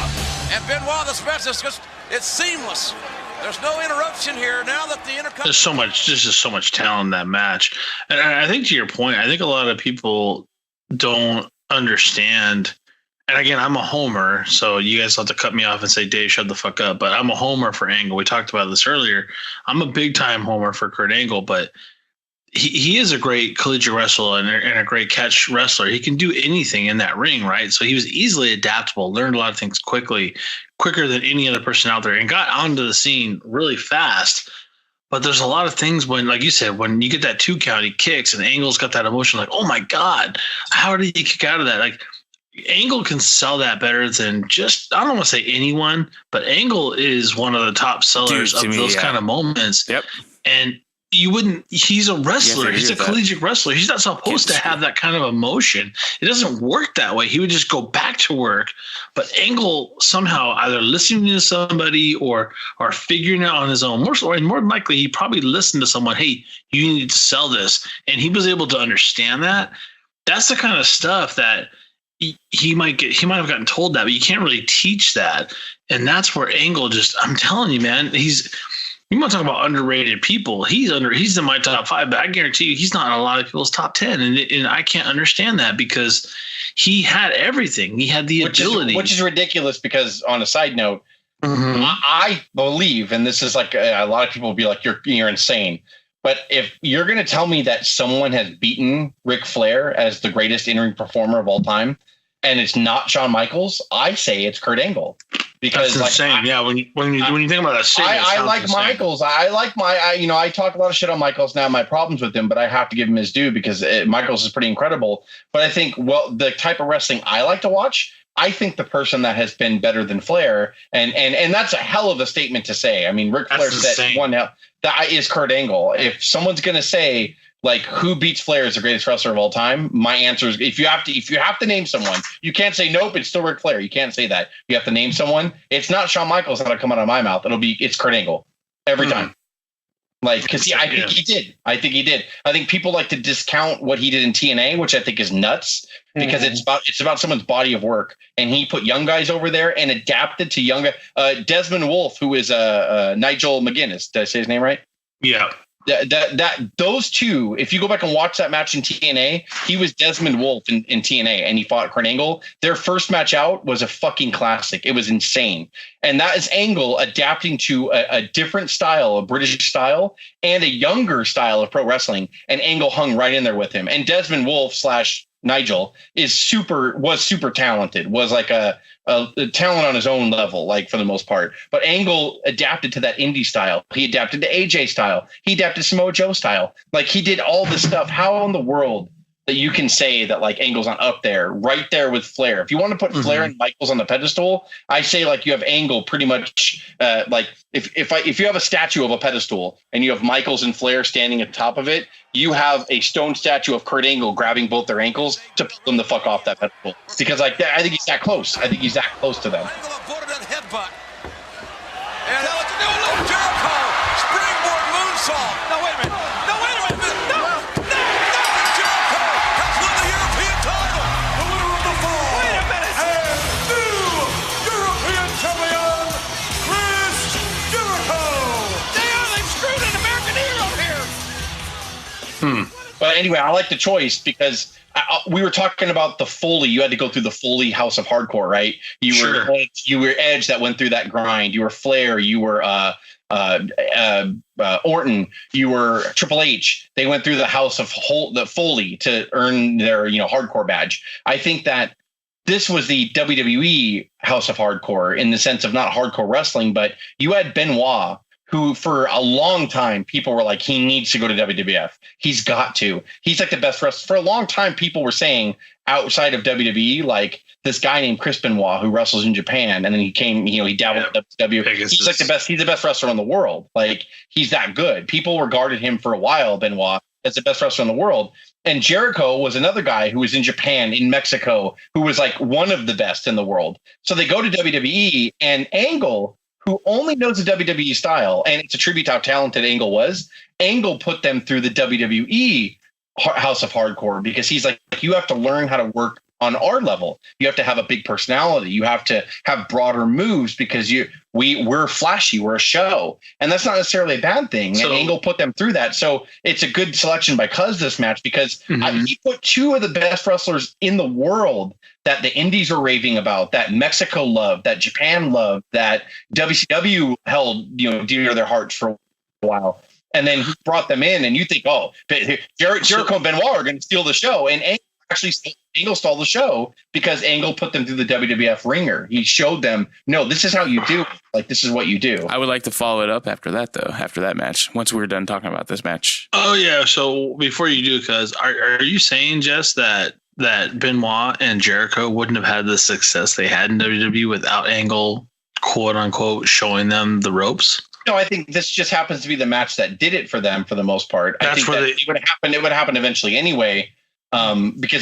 And Benoit, the specialist, it's seamless. There's no interruption here now that the Intercontinental.
There's just so much talent in that match. And I think, to your point, I think a lot of people don't understand. And again, I'm a homer, so you guys have to cut me off and say, Dave, shut the fuck up. But I'm a homer for Angle. We talked about this earlier. I'm a big time homer for Kurt Angle, but he is a great collegiate wrestler and a great catch wrestler. He can do anything in that ring, right? So he was easily adaptable, learned a lot of things quicker than any other person out there, and got onto the scene really fast. But there's a lot of things when, like you said, when you get that 2 count, he kicks, and Angle's got that emotion, like, oh my God, how did he kick out of that? Like, Angle can sell that better than just, I don't want to say anyone, but Angle is one of the top sellers of those kind of moments.
Yep.
And he's a wrestler. He's a collegiate wrestler. He's not supposed to have that kind of emotion. It doesn't work that way. He would just go back to work. But Angle somehow either listening to somebody or figuring it out on his own. More than likely, he probably listened to someone, hey, you need to sell this. And he was able to understand that. That's the kind of stuff that he might have gotten told that, but you can't really teach that. And that's where Angle I'm telling you, man, you want to talk about underrated people. He's in my top 5, but I guarantee you he's not in a lot of people's top 10. And I can't understand that because he had everything. He had the agility.
Which is ridiculous because, on a side note, I believe, and this is like a lot of people will be like, you're insane. But if you're going to tell me that someone has beaten Ric Flair as the greatest in-ring performer of all time, and it's not Shawn Michaels, I say it's Kurt Angle. Because
that's insane. When you think about that,
I like Michaels. I talk a lot of shit on Michaels now. My problems with him, but I have to give him his due because Michaels is pretty incredible. But I think, the type of wrestling I like to watch, I think the person that has been better than Flair, and that's a hell of a statement to say. I mean, Ric Flair said one now that is Kurt Angle. If someone's gonna say, like, who beats Flair as the greatest wrestler of all time, my answer is if you have to name someone, you can't say nope, it's still Ric Flair. You can't say that. You have to name someone. It's not Shawn Michaels that'll come out of my mouth. It's Kurt Angle every time. Like, because I think he did. I think people like to discount what he did in TNA, which I think is nuts. because it's about someone's body of work, and he put young guys over there and adapted to young Desmond Wolfe, who is Nigel McGuinness. Did I say his name right?
Yeah.
Those two, if you go back and watch that match in TNA, he was Desmond Wolfe in TNA, and he fought Kurt Angle. Their first match out was a fucking classic. It was insane. And that is Angle adapting to a different style, a British style, and a younger style of pro wrestling. And Angle hung right in there with him. And Desmond Wolfe / Nigel was super talented, was like a talent on his own level, like for the most part. But Angle adapted to that indie style. He adapted to AJ style. He adapted to Samoa Joe style. Like, he did all this stuff. How in the world that you can say that like Angle's not up there, right there with Flair? If you want to put Flair and Michaels on the pedestal, I say like you have Angle pretty much like if you have a statue of a pedestal and you have Michaels and Flair standing at the top of it, you have a stone statue of Kurt Angle grabbing both their ankles to pull them the fuck off that pedestal. Because like I think he's that close. I think he's that close to them.
Angle avoided that headbutt. And Jericho springboard moonsault. No, wait a minute. No, wait a minute. No. Jericho has won the European title. The winner of the fall. Wait a minute.
And new European champion, Chris Jericho.
They've screwed an American hero here.
But anyway, I like the choice because we were talking about the Foley. You had to go through the Foley House of Hardcore, right? You were Edge that went through that grind. You were Flair. You were Orton. You were Triple H. They went through the House of the Foley to earn their hardcore badge. I think that this was the WWE House of Hardcore in the sense of not hardcore wrestling, but you had Benoit, who for a long time people were like, he needs to go to WWF. He's got to. He's like the best wrestler. For a long time, people were saying outside of WWE, like this guy named Chris Benoit who wrestles in Japan, and then he came, he dabbled with WWE. He's like the best. He's the best wrestler in the world. Like, he's that good. People regarded him for a while, Benoit, as the best wrestler in the world. And Jericho was another guy who was in Japan, in Mexico, who was like one of the best in the world. So they go to WWE, and Angle, who only knows the WWE style, and it's a tribute to how talented Angle was, Angle put them through the WWE House of Hardcore because he's like, you have to learn how to work on our level. You have to have a big personality. You have to have broader moves because we're flashy. We're a show. And that's not necessarily a bad thing. And Angle put them through that. So it's a good selection by Cuz this match because he put two of the best wrestlers in the world that the indies are raving about, that Mexico loved, that Japan loved, that WCW held, dear to their hearts for a while. And then he brought them in, and you think, Jericho and Benoit are going to steal the show. And Angle stole the show because Angle put them through the WWF ringer. He showed them, no, this is how you do it. Like, this is what you do.
I would like to follow it up after that, though, after that match, once we're done talking about this match.
Oh, yeah. So before you do, Cuz, are you saying, Jess, that Benoit and Jericho wouldn't have had the success they had in WWE without Angle, quote unquote, showing them the ropes?
No, I think this just happens to be the match that did it for them for the most part. I think it would happen. It would happen eventually anyway. Because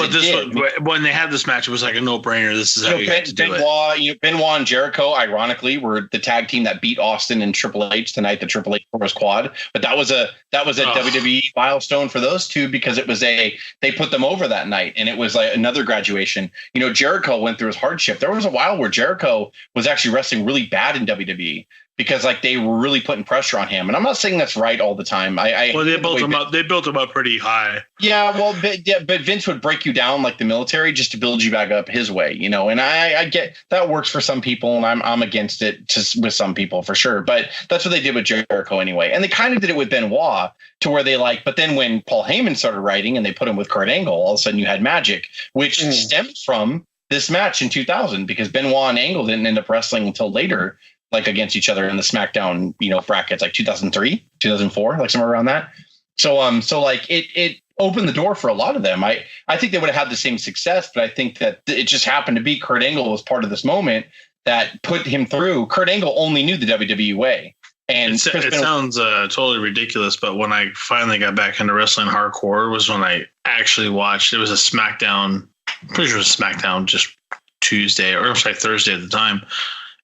when they had this match, it was like a no-brainer. This is how you have to do it.
Benoit and Jericho, ironically, were the tag team that beat Austin and Triple H the night the Triple H was quad. But that was a WWE milestone for those two because they put them over that night, and it was like another graduation. Jericho went through his hardship. There was a while where Jericho was actually wrestling really bad in WWE. Because like they were really putting pressure on him, and I'm not saying that's right all the time. They built him up.
They built him up pretty high.
Yeah, well, but Vince would break you down like the military just to build you back up his way, And I get that works for some people, and I'm against it with some people for sure. But that's what they did with Jericho anyway, and they kind of did it with Benoit to where they like. But then when Paul Heyman started writing and they put him with Kurt Angle, all of a sudden you had magic, which stems from this match in 2000 because Benoit and Angle didn't end up wrestling until later. Like against each other in the SmackDown, brackets, like 2003, 2004, like somewhere around that. So like it opened the door for a lot of them. I think they would have had the same success, but I think that it just happened to be Kurt Angle was part of this moment that put him through. Kurt Angle only knew the WWE way. And
it sounds totally ridiculous, but when I finally got back into wrestling hardcore was when I actually watched. It was a SmackDown, I'm pretty sure it was SmackDown just Tuesday or Thursday at the time.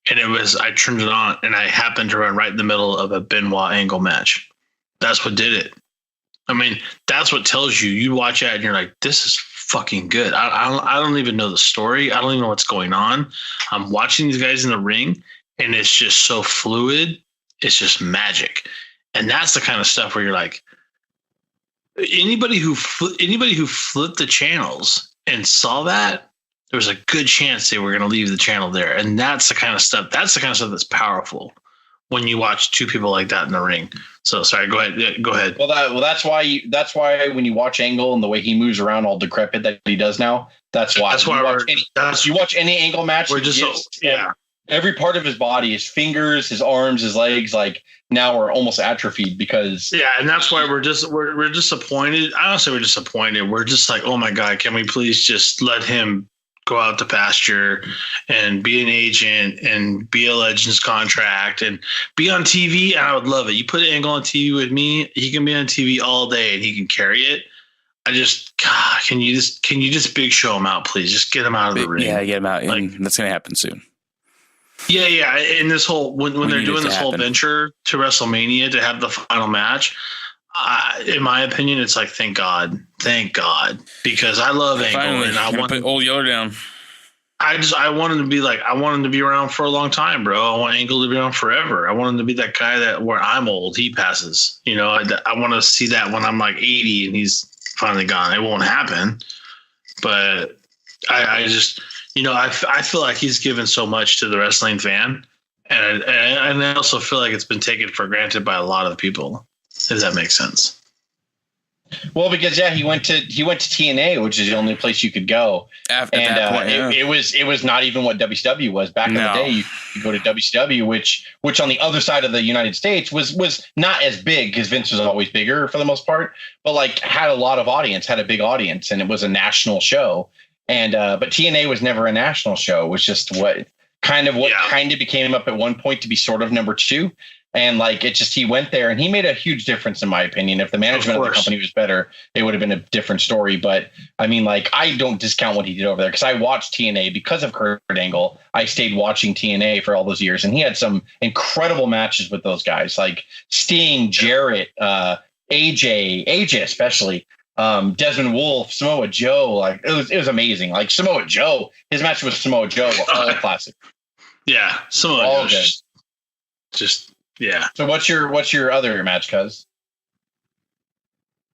And I turned it on and I happened to run right in the middle of a Benoit Angle match. That's what did it. I mean, that's what tells you watch that and you're like, this is fucking good. I don't even know the story. I don't even know what's going on. I'm watching these guys in the ring, and it's just so fluid. It's just magic, and that's the kind of stuff where you're like, anybody who flipped the channels and saw that, there was a good chance they were going to leave the channel there, and that's the kind of stuff. That's the kind of stuff that's powerful when you watch two people like that in the ring. So sorry, go ahead. Yeah, go ahead.
Well, that's why when you watch Angle and the way he moves around all decrepit that he does now, that's why. That's why you watch any Angle match.
We're just
every part of his body, his fingers, his arms, his legs, like now are almost atrophied because
and that's why we're disappointed. I don't say we're disappointed. We're just like, oh my God, can we please just let him go out to pasture and be an agent and be a Legends contract and be on TV? And I would love it. You put Angle on TV with me, he can be on TV all day and he can carry it. God, can you just big show him out, please? Just get him out of the ring.
Yeah, get him out. Like, and that's going to happen soon.
Yeah. And this whole, when they're doing this whole venture to WrestleMania to have the final match, in my opinion, it's like, thank God, because I love Angle and I want
to put old Yoder down.
I want him to be around for a long time, bro. I want Angle to be around forever. I want him to be that guy that where I'm old, he passes. You know, I want to see that when I'm like 80 and he's finally gone. It won't happen, but I just, I feel like he's given so much to the wrestling fan, and I also feel like it's been taken for granted by a lot of people. Does that make sense?
Well, because he went to TNA, which is the only place you could go. It was not even what WCW was back in the day. You go to WCW, which on the other side of the United States was not as big because Vince was always bigger for the most part, but like had a big audience, and it was a national show. And but TNA was never a national show. It was just what kind of became up at one point to be sort of number two. And like he went there and he made a huge difference, in my opinion. If the management of the company was better, it would have been a different story. But I mean, like, I don't discount what he did over there because I watched TNA because of Kurt Angle. I stayed watching TNA for all those years, and he had some incredible matches with those guys like Sting, Jarrett, AJ especially, Desmond Wolfe, Samoa Joe. Like it was amazing. Like Samoa Joe, his match with Samoa Joe, all classic.
Yeah, Samoa Joe, just. Yeah.
So what's your other match, Cuz?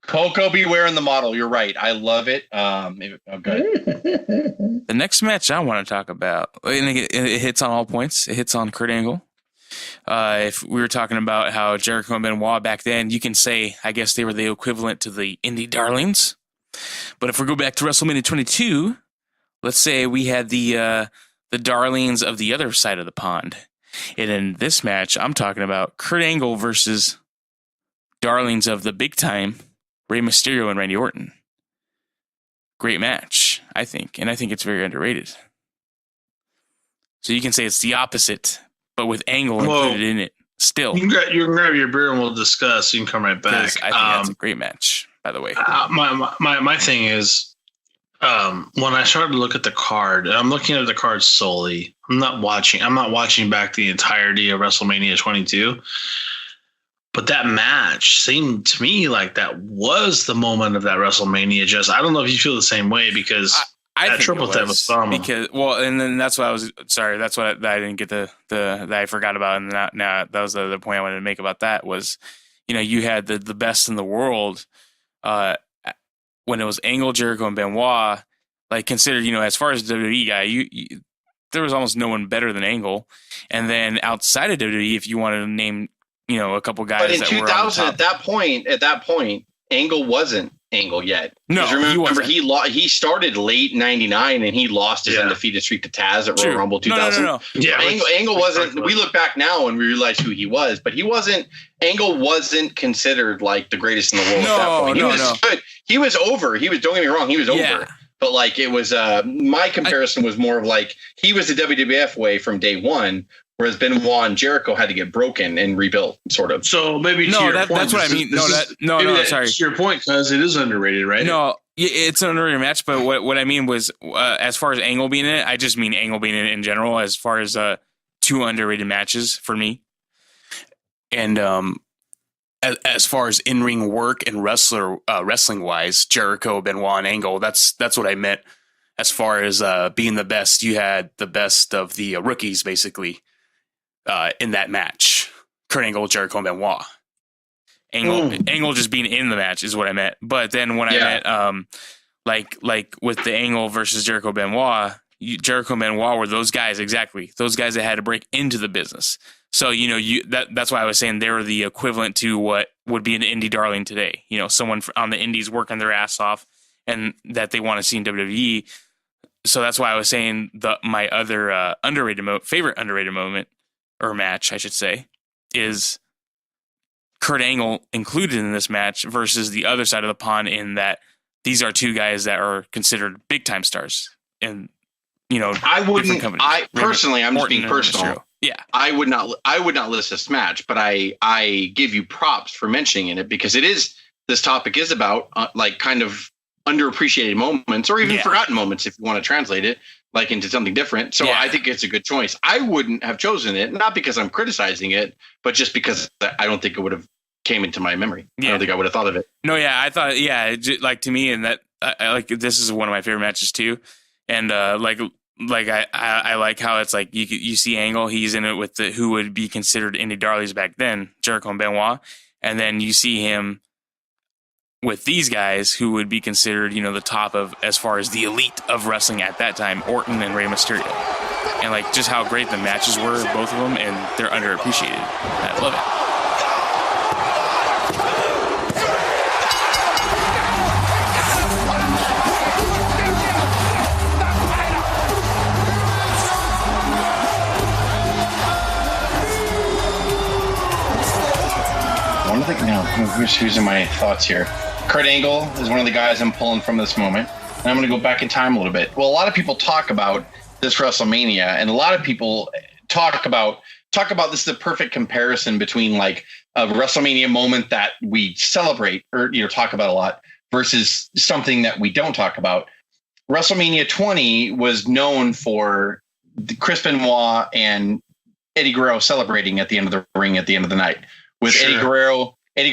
Coco Beware in the model. You're right. I love it. Good.
The next match I want to talk about, and it hits on all points. It hits on Kurt Angle. If we were talking about how Jericho and Benoit back then, you can say, I guess they were the equivalent to the indie darlings. But if we go back to WrestleMania 22, let's say we had the darlings of the other side of the pond. And in this match, I'm talking about Kurt Angle versus darlings of the big time, Rey Mysterio and Randy Orton. Great match, I think. And I think it's very underrated. So you can say it's the opposite, but with Angle included in it still.
You can grab your beer and we'll discuss. You can come right back.
I think that's a great match, by the way.
My thing is, when I started to look at the card, and I'm looking at the card solely. I'm not watching back the entirety of WrestleMania 22. But that match seemed to me like that was the moment of that WrestleMania. Just, I don't know if you feel the same way, because
I
that triple threat was phenomenal.
And then that's what I was sorry. That's what I didn't get that I forgot about. And now that was the other point I wanted to make about that was, you had the best in the world. When it was Angle, Jericho, and Benoit, like considered, as far as WWE guy, there was almost no one better than Angle. And then outside of WWE, if you wanted to name, a couple guys.
But in 2000, at that point, Angle wasn't Angle yet.
No,
remember he started late '99 and he lost his undefeated streak to Taz at Royal Rumble 2000. No.
Yeah,
Angle wasn't. We look back now and we realize who he was, but he wasn't. Angle wasn't considered like the greatest in the world at that point. He was good. He was over. Don't get me wrong. He was over. But like it was. My comparison was more of like he was the WWF way from day one. Whereas Benoit and Jericho had to get broken and rebuilt, sort of.
So maybe
that's what I mean. Sorry.
To your point, because it is underrated, right?
No, it's an underrated match. But what I mean was, as far as Angle being in it, I just mean Angle being in it in general. As far as two underrated matches for me, and as far as in-ring work and wrestling wise, Jericho, Benoit, and Angle, that's what I meant. As far as being the best, you had the best of the rookies basically in that match. Kurt Angle, Jericho, and Benoit. Angle just being in the match is what I meant. But then when I meant like with the Angle versus Jericho, Benoit, Jericho and Benoit were those guys, exactly. Those guys that had to break into the business. So, that's why I was saying they were the equivalent to what would be an indie darling today. Someone on the indies working their ass off and that they want to see in WWE. So that's why I was saying my other favorite underrated moment or match, I should say, is Kurt Angle included in this match versus the other side of the pond, in that these are two guys that are considered big time stars. And
I wouldn't. I'm just being personal.
Yeah,
I would not list this match, but I give you props for mentioning it, because this topic is about kind of underappreciated moments, or even forgotten moments, if you want to translate it into something different. So I think it's a good choice. I wouldn't have chosen it, not because I'm criticizing it, but just because I don't think it would have came into my memory. I don't think I would have thought of it.
No, I thought, to me, and that this is one of my favorite matches too. And I like how it's like you see Angle, he's in it with who would be considered indie darlings back then, Jericho and Benoit, and then you see him with these guys who would be considered, the top of, as far as the elite of wrestling at that time, Orton and Rey Mysterio, and just how great the matches were, both of them, and they're underappreciated. I love it.
Who's in my thoughts here? Kurt Angle is one of the guys I'm pulling from this moment. And I'm going to go back in time a little bit. Well, a lot of people talk about this WrestleMania, and a lot of people talk about this is the perfect comparison between a WrestleMania moment that we celebrate or talk about a lot versus something that we don't talk about. WrestleMania 20 was known for Chris Benoit and Eddie Guerrero celebrating at the end of the ring at the end of the night, with Eddie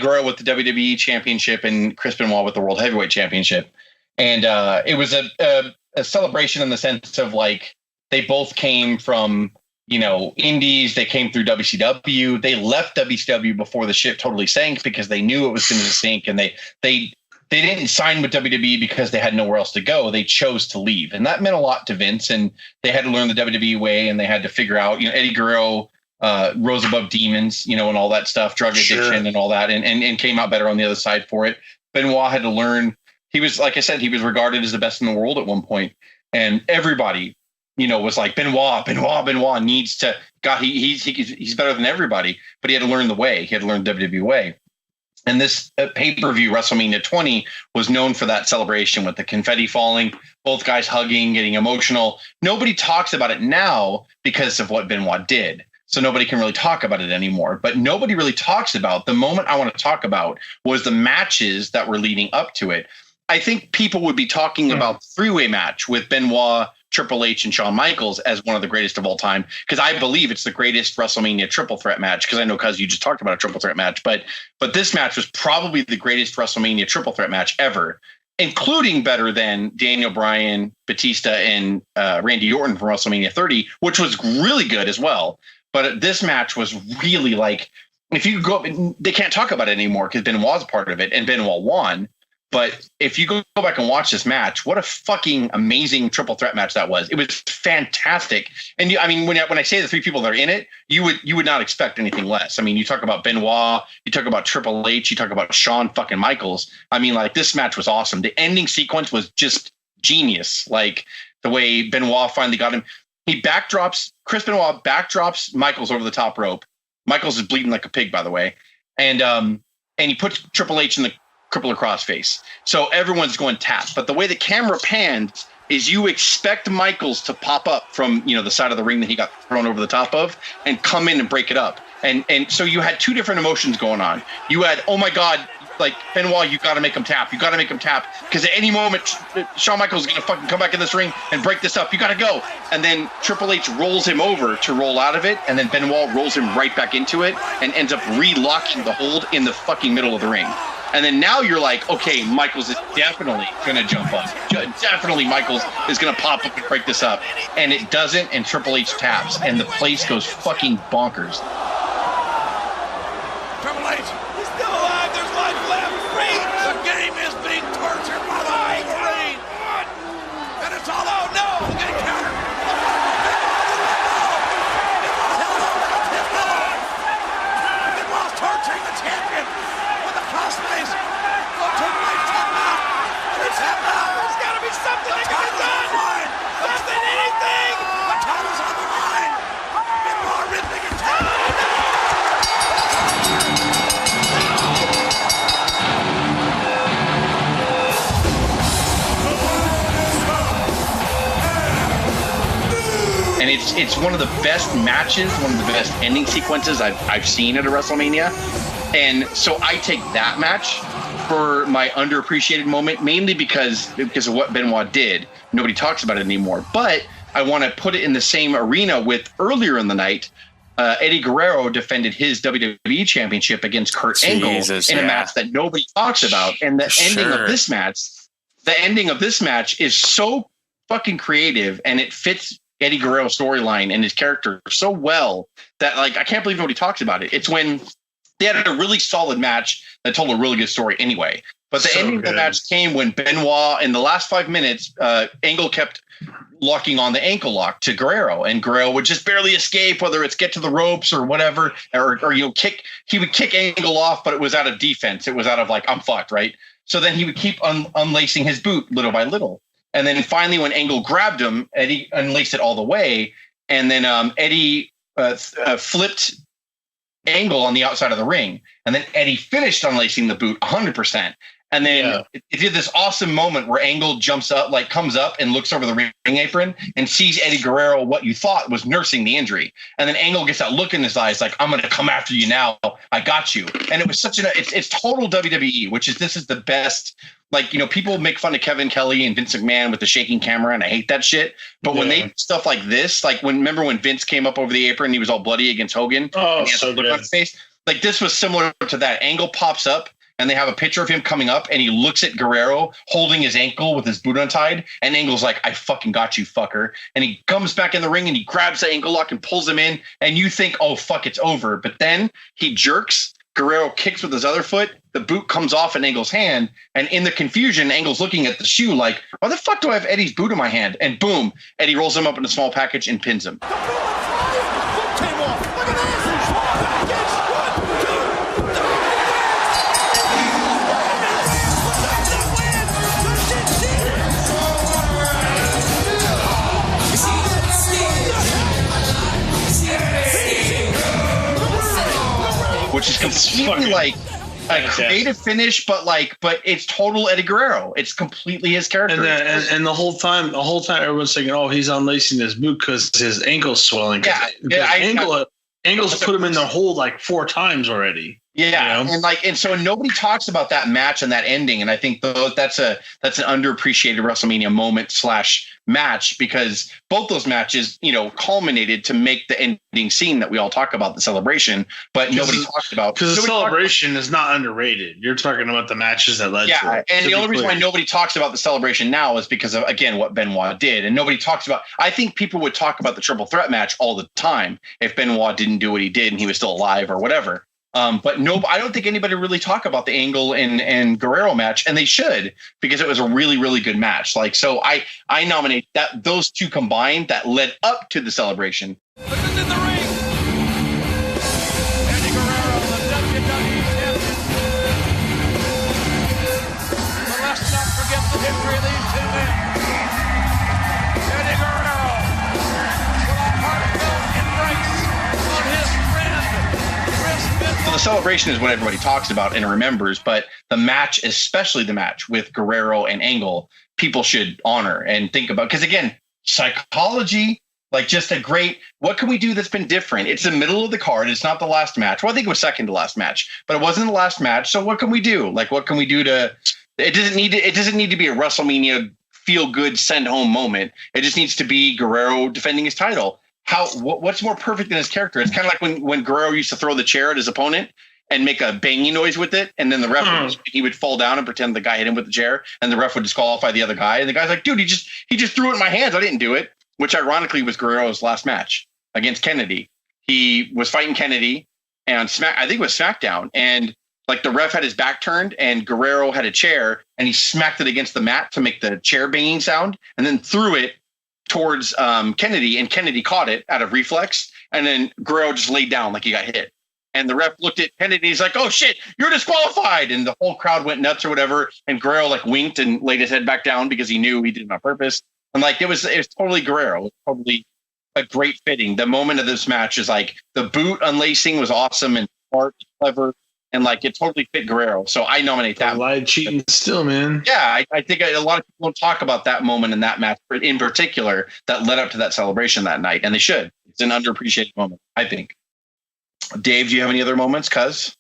Guerrero with the WWE Championship and Chris Benoit with the World Heavyweight Championship. And it was a celebration in the sense of they both came from, indies. They came through WCW. They left WCW before the ship totally sank, because they knew it was going to sink. And they didn't sign with WWE because they had nowhere else to go. They chose to leave. And that meant a lot to Vince. And they had to learn the WWE way, and they had to figure out, Eddie Guerrero rose above demons, and all that stuff, drug addiction and all that, and came out better on the other side for it. Benoit had to learn. He was, like I said, he was regarded as the best in the world at one point, and everybody, was like, Benoit needs to, God, he's better than everybody, but he had to learn the way. He had to learn the WWE way. And this pay-per-view, WrestleMania 20, was known for that celebration with the confetti falling, both guys hugging, getting emotional. Nobody talks about it now because of what Benoit did. So nobody can really talk about it anymore. But nobody really talks about the moment I want to talk about was the matches that were leading up to it. I think people would be talking about the three-way match with Benoit, Triple H, and Shawn Michaels as one of the greatest of all time, because I believe it's the greatest WrestleMania triple threat match, because I know, Cuz, you just talked about a triple threat match, but this match was probably the greatest WrestleMania triple threat match ever, including better than Daniel Bryan, Batista, and Randy Orton from WrestleMania 30, which was really good as well. But this match was really if you go, they can't talk about it anymore because Benoit's part of it and Benoit won. But if you go back and watch this match, what a fucking amazing triple threat match that was. It was fantastic. And when I say the three people that are in it, you would not expect anything less. You talk about Benoit, you talk about Triple H, you talk about Shawn fucking Michaels. This match was awesome. The ending sequence was just genius. The way Benoit finally got him. Chris Benoit backdrops Michaels over the top rope. Michaels is bleeding like a pig, by the way. And he puts Triple H in the crippler crossface. So everyone's going tap. But the way the camera pans is you expect Michaels to pop up from, the side of the ring that he got thrown over the top of and come in and break it up. And so you had two different emotions going on. You had, oh my God, like, Benoit, you got to make him tap. You got to make him tap. Because at any moment, Shawn Michaels is going to fucking come back in this ring and break this up. You got to go. And then Triple H rolls him over to roll out of it. And then Benoit rolls him right back into it and ends up relocking the hold in the fucking middle of the ring. And then now you're like, okay, Michaels is definitely going to jump up. Definitely Michaels is going to pop up and break this up. And it doesn't, and Triple H taps, and the place goes fucking bonkers.
Triple H, he's still alive. There's life left. Great. The game is being tortured by the Wolverine. And it's all out. No, we're getting countered. Benoit's torturing the champion with the crossface. Triple H tap out. There's got to be something that can be done. Something, anything. The title's on the line. Benoit ripping and tapping.
And it's one of the best matches, one of the best ending sequences I've seen at a WrestleMania. And so I take that match for my underappreciated moment, mainly because of what Benoit did. Nobody talks about it anymore. But I want to put it in the same arena with earlier in the night, Eddie Guerrero defended his WWE championship against Kurt Angle in a match that nobody talks about. And the ending of this match is so fucking creative, and it fits Eddie Guerrero's storyline and his character so well that, like, I can't believe nobody talks about it. It's when they had a really solid match that told a really good story anyway. But the ending of the match came when Benoit, in the last 5 minutes, Angle kept locking on the ankle lock to Guerrero, and Guerrero would just barely escape, whether it's get to the ropes or whatever, or kick. He would kick Angle off, but it was out of defense. It was out of like, I'm fucked, right? So then he would keep unlacing his boot little by little. And then finally, when Angle grabbed him, Eddie unlaced it all the way. And then Eddie flipped Angle on the outside of the ring. And then Eddie finished unlacing the boot 100%. And then it did this awesome moment where Angle jumps up, like comes up and looks over the ring apron and sees Eddie Guerrero, what you thought was nursing the injury. And then Angle gets that look in his eyes, like, I'm going to come after you now. I got you. And it was it's total WWE, this is the best. Like, you know, people make fun of Kevin Kelly and Vince McMahon with the shaking camera, and I hate that shit. But when they do stuff like this, like remember when Vince came up over the apron and he was all bloody against Hogan? Oh, and he had so good. On his face? Like, this was similar to that. Angle pops up, and they have a picture of him coming up, and he looks at Guerrero holding his ankle with his boot untied, and Angle's like, I fucking got you, fucker. And he comes back in the ring, and he grabs the ankle lock and pulls him in, and you think, oh, fuck, it's over. But then he jerks. Guerrero kicks with his other foot. The boot comes off in Angle's hand, and in the confusion, Angle's looking at the shoe like, why the fuck do I have Eddie's boot in my hand? And boom, Eddie rolls him up in a small package and pins him. Which is completely like a creative finish, but it's total Eddie Guerrero. It's completely his character.
And the whole time, everyone's thinking, "Oh, he's unlacing his boot because his ankle's swelling." Angle's put him in the hold like 4 times already.
Yeah, you know? and so nobody talks about that match and that ending, and I think that's an underappreciated WrestleMania moment / match, because both those matches, you know, culminated to make the ending scene that we all talk about, the celebration, but nobody talked about.
Because the celebration is not underrated. You're talking about the matches that led to it.
Yeah, and the only reason why nobody talks about the celebration now is because of, again, what Benoit did, and nobody talks about. I think people would talk about the triple threat match all the time if Benoit didn't do what he did and he was still alive or whatever. But no, I don't think anybody really talk about the Angle and Guerrero match, and they should, because it was a really, really good match. Like, so I nominate that those two combined that led up to the celebration.
This is in the ring. Eddie Guerrero, the WWE champion. But let's not forget the history of these two men. Eddie Guerrero, with a heartfelt embrace of his friend.
So the celebration is what everybody talks about and remembers, but the match, especially the match with Guerrero and Angle, people should honor and think about. Because again, psychology, Like just a great, what can we do that's been different? It's the middle of the card. It's not the last match. Well, I think it was second to last match, but it wasn't the last match. So what can we do? Like, what can we do it doesn't need to be a WrestleMania feel good send home moment. It just needs to be Guerrero defending his title. What's more perfect than his character? It's kind of like when Guerrero used to throw the chair at his opponent and make a banging noise with it, and then the ref he would fall down and pretend the guy hit him with the chair, and the ref would disqualify the other guy. And the guy's like, dude, he just threw it in my hands. I didn't do it. Which ironically was Guerrero's last match against Kennedy. He was fighting Kennedy and I think it was SmackDown, and like the ref had his back turned and Guerrero had a chair and he smacked it against the mat to make the chair banging sound, and then threw it towards Kennedy, and Kennedy caught it out of reflex, and then Guerrero just laid down like he got hit. And the ref looked at Kennedy. He's like, "Oh shit, you're disqualified!" And the whole crowd went nuts or whatever. And Guerrero like winked and laid his head back down because he knew he did it on purpose. And like it was totally Guerrero. It was totally a great fitting. The moment of this match is like the boot unlacing was awesome and smart, clever, and like it totally fit Guerrero. So I nominate that.
Live cheating still, man.
Yeah, I think a lot of people don't talk about that moment in that match, in particular, that led up to that celebration that night, and they should. It's an underappreciated moment, I think. Dave, do you have any other moments? Cuz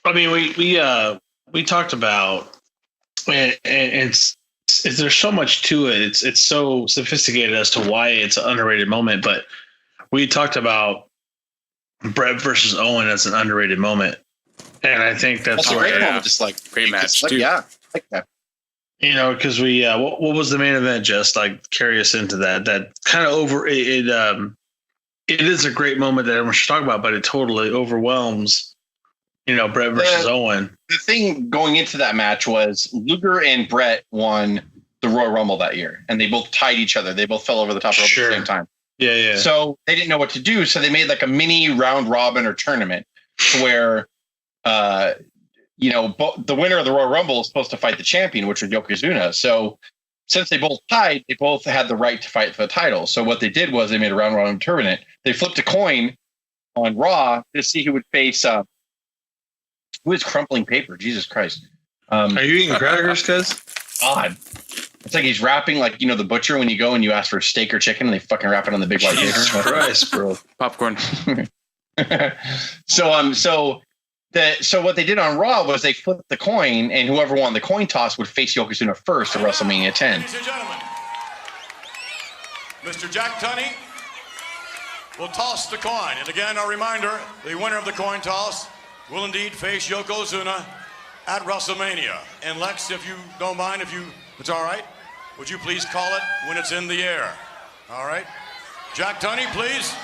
I mean, we talked about, and it's there's so much to it. It's so sophisticated as to why it's an underrated moment. But we talked about Brett versus Owen as an underrated moment, and I think that's
a great moment. Just like
great match,
like,
too.
Yeah, like that.
You know, because we what was the main event? Just like carry us into that kind of over it. It is a great moment that everyone should talk about, but it totally overwhelms, Brett versus Owen.
The thing going into that match was Luger and Brett won the Royal Rumble that year, and they both tied each other. They both fell over the top rope at the same time.
Yeah.
So they didn't know what to do, so they made like a mini round robin or tournament where, the winner of the Royal Rumble is supposed to fight the champion, which was Yokozuna. So since they both tied, they both had the right to fight for the title. So what they did was they made a round robin tournament. They flipped a coin on Raw to see who would face who is crumpling paper. Jesus Christ!
Are you eating crackers, Cuz?
God, it's like he's wrapping like the butcher when you go and you ask for steak or chicken and they fucking wrap it on the big white paper.
Jesus Christ, bro!
Popcorn.
So what they did on Raw was they flipped the coin, and whoever won the coin toss would face Yokozuna first at WrestleMania 10.
Ladies and gentlemen, Mr. Jack Tunney will toss the coin. And again, a reminder, the winner of the coin toss will indeed face Yokozuna at WrestleMania. And Lex, if you don't mind, if it's all right, would you please call it when it's in the air? All right. Jack Tunney, please.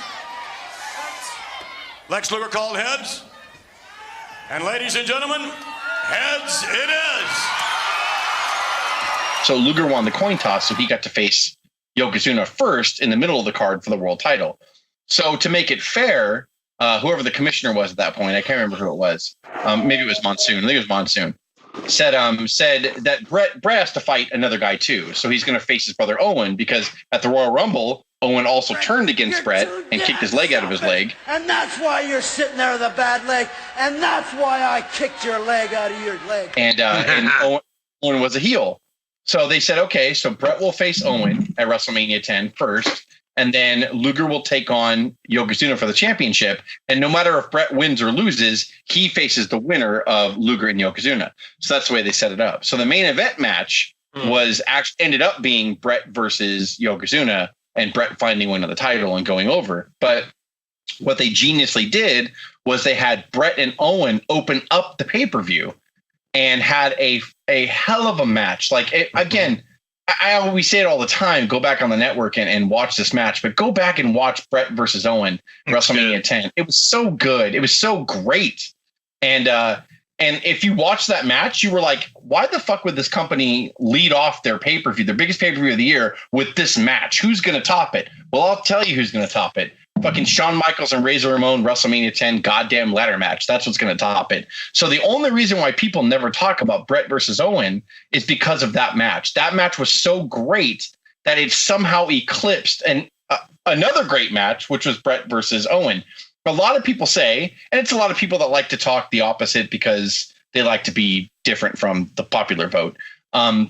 Lex Luger called heads. And ladies and gentlemen, heads it is.
So Luger won the coin toss, so he got to face Yokozuna first in the middle of the card for the world title. So to make it fair, whoever the commissioner was at that point, I can't remember who it was. Maybe it was Monsoon. I think it was Monsoon. Said that Brett has to fight another guy too. So he's going to face his brother Owen, because at the Royal Rumble, Owen also turned against Brett and kicked his leg out of his leg.
And that's why you're sitting there with a bad leg. And that's why I kicked your leg out of your leg.
And Owen was a heel. So they said, okay, so Brett will face Owen at WrestleMania 10 first. And then Luger will take on Yokozuna for the championship. And no matter if Brett wins or loses, he faces the winner of Luger and Yokozuna. So that's the way they set it up. So the main event match ended up being Brett versus Yokozuna, and Brett finally winning the title and going over. But what they geniusly did was they had Brett and Owen open up the pay-per-view and had a hell of a match. Like, again, I always say it all the time, go back on the network and watch this match, but go back and watch Brett versus Owen, WrestleMania 10. It was so good. It was so great. And if you watch that match, you were like, why the fuck would this company lead off their pay-per-view, their biggest pay-per-view of the year, with this match? Who's going to top it? Well, I'll tell you who's going to top it. Fucking Shawn Michaels and Razor Ramon WrestleMania 10 goddamn ladder match. That's what's going to top it. So the only reason why people never talk about Brett versus Owen is because of that match. That match was so great that it somehow eclipsed another great match, which was Brett versus Owen. A lot of people say, and it's a lot of people that like to talk the opposite because they like to be different from the popular vote.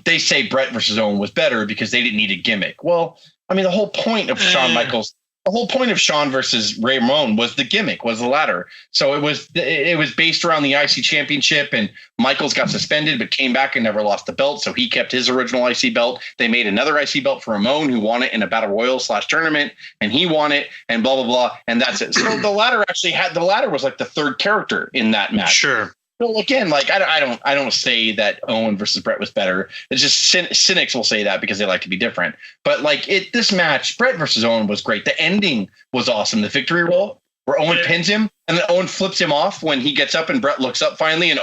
They say Brett versus Owen was better because they didn't need a gimmick. Well, I mean, the whole point of Shawn Michaels The whole point of Shawn versus Ramon was the gimmick, was the ladder. So it was based around the IC championship, and Michaels got suspended but came back and never lost the belt. So he kept his original IC belt. They made another IC belt for Ramon, who won it in a battle royal / tournament, and he won it, and blah, blah, blah. And that's it. So the ladder was like the third character in that match.
Sure.
Well, again, like I don't say that Owen versus Brett was better. It's just cynics will say that because they like to be different. But like this match, Brett versus Owen was great. The ending was awesome. The victory roll where Owen pins him and then Owen flips him off when he gets up and Brett looks up finally, and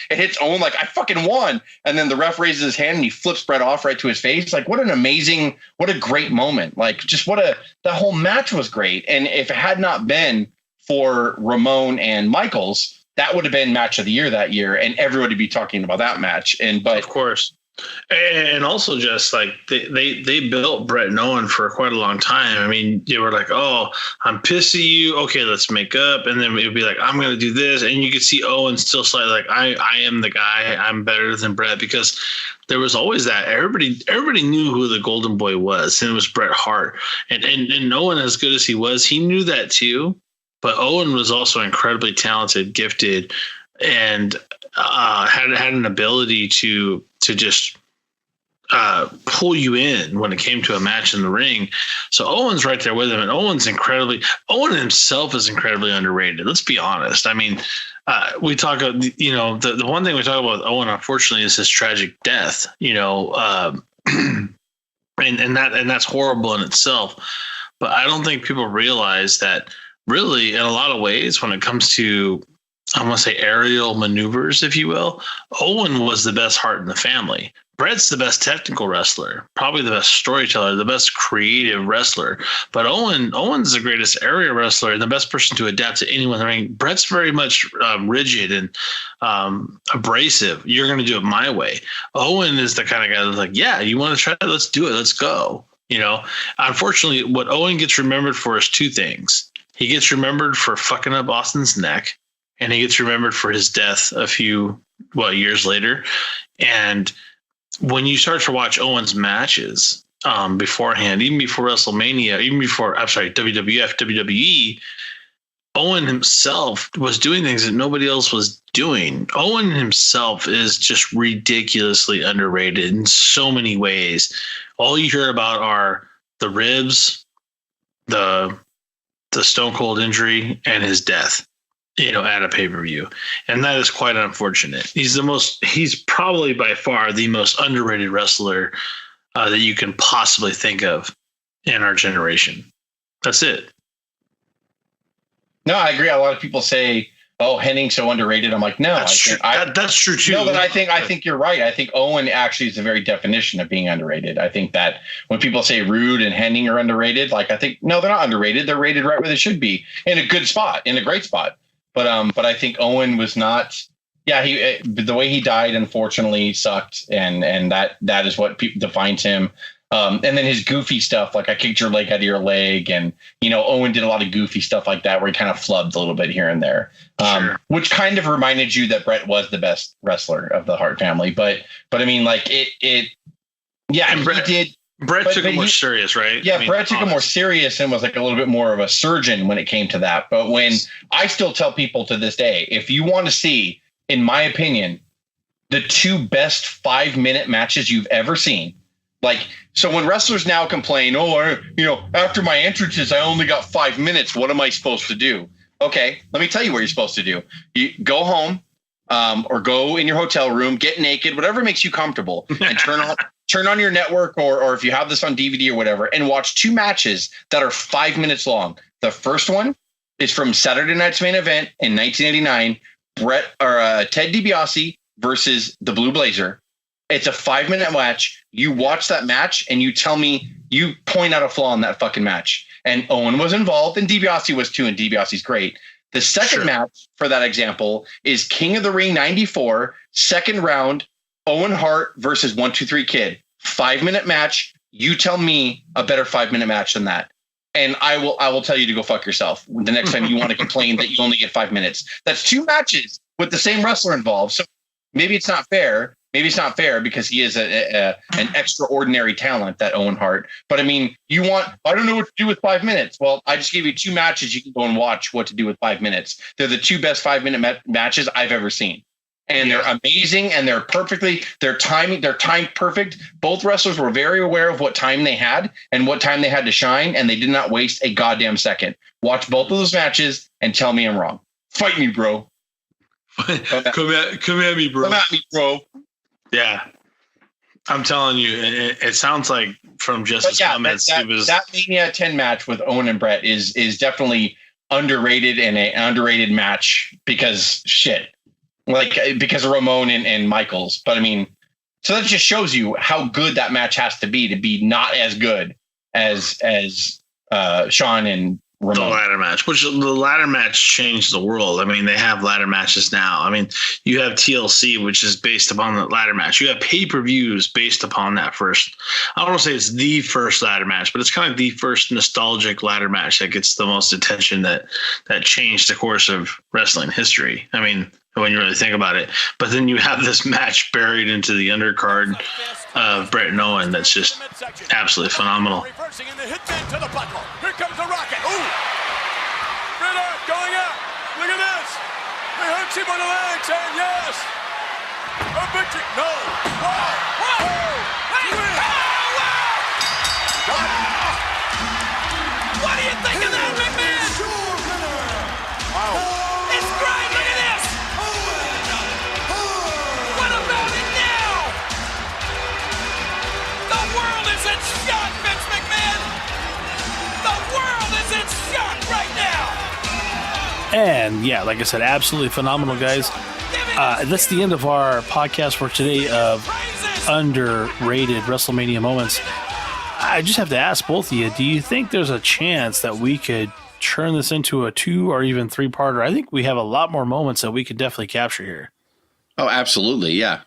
it hits Owen like, I fucking won. And then the ref raises his hand and he flips Brett off right to his face. Like, what a great moment. Like, just that whole match was great. And if it had not been for Ramon and Michaels, that would have been match of the year that year, and everybody would be talking about that match. But
of course, and also just like they built Brett and Owen for quite a long time. I mean, they were like, "Oh, I'm pissed at you. Okay, let's make up." And then it would be like, "I'm going to do this," and you could see Owen still slightly like, "I am the guy. I'm better than Brett," because there was always that. Everybody knew who the Golden Boy was, and it was Bret Hart. And Owen, as good as he was, he knew that too. But Owen was also incredibly talented, gifted, and had an ability to just pull you in when it came to a match in the ring. So Owen's right there with him, and Owen himself is incredibly underrated. Let's be honest. I mean, we talk, the one thing we talk about with Owen, unfortunately, is his tragic death. And that's horrible in itself. But I don't think people realize that. Really, in a lot of ways, when it comes to, I want to say, aerial maneuvers, if you will, Owen was the best heart in the family. Brett's the best technical wrestler, probably the best storyteller, the best creative wrestler. But Owen's the greatest area wrestler and the best person to adapt to anyone in the ring. Brett's very much rigid and abrasive. You're going to do it my way. Owen is the kind of guy that's like, yeah, you want to try it? Let's do it. Let's go. Unfortunately, what Owen gets remembered for is two things. He gets remembered for fucking up Austin's neck, and he gets remembered for his death a few years later. And when you start to watch Owen's matches beforehand, even before WrestleMania, even before, WWF, WWE, Owen himself was doing things that nobody else was doing. Owen himself is just ridiculously underrated in so many ways. All you hear about are the ribs, the Stone Cold injury, and his death, at a pay-per-view. And that is quite unfortunate. He's probably by far the most underrated wrestler that you can possibly think of in our generation. That's it.
No, I agree. A lot of people say, "Oh, Henning's so underrated." I'm like, no,
that's true. That's true too.
No, but I think you're right. I think Owen actually is the very definition of being underrated. I think that when people say Rude and Henning are underrated, like, I think, no, they're not underrated. They're rated right where they should be, in a good spot, in a great spot. But I think Owen was not. Yeah, the way he died, unfortunately, sucked, and that is what defines him. And then his goofy stuff, like, I kicked your leg out of your leg. And, Owen did a lot of goofy stuff like that, where he kind of flubbed a little bit here and there, which kind of reminded you that Brett was the best wrestler of the Hart family. But I mean, like,
Brett took it more serious, right?
Yeah, Brett took it more serious and was like a little bit more of a surgeon when it came to that. But when I still tell people to this day, if you want to see, in my opinion, the two best 5-minute matches you've ever seen, like, so when wrestlers now complain, after my entrances, I only got 5 minutes. What am I supposed to do? Okay, let me tell you what you're supposed to do. You go home or go in your hotel room, get naked, whatever makes you comfortable, and turn on your network or if you have this on DVD or whatever, and watch two matches that are 5 minutes long. The first one is from Saturday Night's Main Event in 1989, Ted DiBiase versus the Blue Blazer. It's a 5-minute match. You watch that match and you tell me, you point out a flaw in that fucking match. And Owen was involved, and DiBiase was too, and DiBiase's great. The second match for that example is King of the Ring 94, second round, Owen Hart versus 1-2-3 Kid. 5-minute match. You tell me a better 5-minute match than that, and I will tell you to go fuck yourself the next time you want to complain that you only get 5 minutes. That's two matches with the same wrestler involved. So maybe it's not fair, maybe it's not fair because he is an extraordinary talent, that Owen Hart. But I mean, I don't know what to do with 5 minutes. Well, I just gave you 2 matches. You can go and watch what to do with 5 minutes. They're the 2 best 5-minute matches I've ever seen. And they're amazing, and they're timed perfect. Both wrestlers were very aware of what time they had and what time they had to shine, and they did not waste a goddamn second. Watch both of those matches and tell me I'm wrong. Fight me, bro.
Come at me, bro.
Come at me, bro.
Yeah. I'm telling you, it sounds like from Jess's comments,
that Mania 10 match with Owen and Brett is definitely underrated and an underrated match because because of Ramon and Michaels. But I mean, so that just shows you how good that match has to be not as good as Shawn and Ramon.
The ladder match, the ladder match changed the world. I mean, they have ladder matches now. I mean, you have TLC, which is based upon the ladder match. You have pay-per-views based upon that first. I don't want to say it's the first ladder match, but it's kind of the first nostalgic ladder match that gets the most attention that changed the course of wrestling history. I mean, when you really think about it. But then you have this match buried into the undercard of Brett and Owen that's just absolutely phenomenal.
Reversing in the hitman to the buckle. Here comes the rocket. Ooh! Brett Hart going out. Look at this. He hooks him on the legs, and yes. A victory. No. Whoa. Whoa. Hey. Oh, wow. What do you think of that, McMahon? Wow. It's great. Look at this. What about it now? The world is in shock, Vince McMahon. The world is in shock right now.
And yeah, like I said, absolutely phenomenal, guys. That's the end of our podcast for today of Underrated WrestleMania Moments. I just have to ask both of you, do you think there's a chance that we could turn this into a 2 or even 3-parter? I think we have a lot more moments that we could definitely capture here.
Oh, absolutely. Yeah.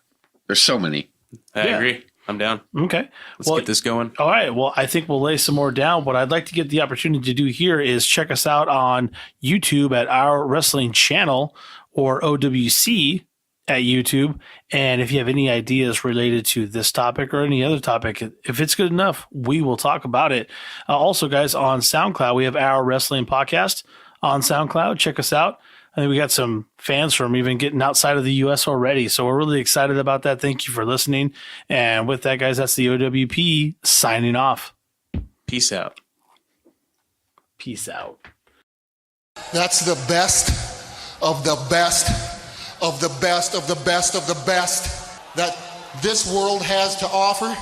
There's so many.
I agree. I'm down.
Okay.
Let's get this going.
All right. Well, I think we'll lay some more down. What I'd like to get the opportunity to do here is check us out on YouTube at Our Wrestling Channel or OWC at YouTube. And if you have any ideas related to this topic or any other topic, if it's good enough, we will talk about it. Also, guys, on SoundCloud, we have Our Wrestling Podcast on SoundCloud. Check us out. I think we got some fans from even getting outside of the U.S. already. So we're really excited about that. Thank you for listening. And with that, guys, that's the O.W.P. signing off.
Peace out.
Peace out.
That's the best of the best of the best of the best of the best that this world has to offer.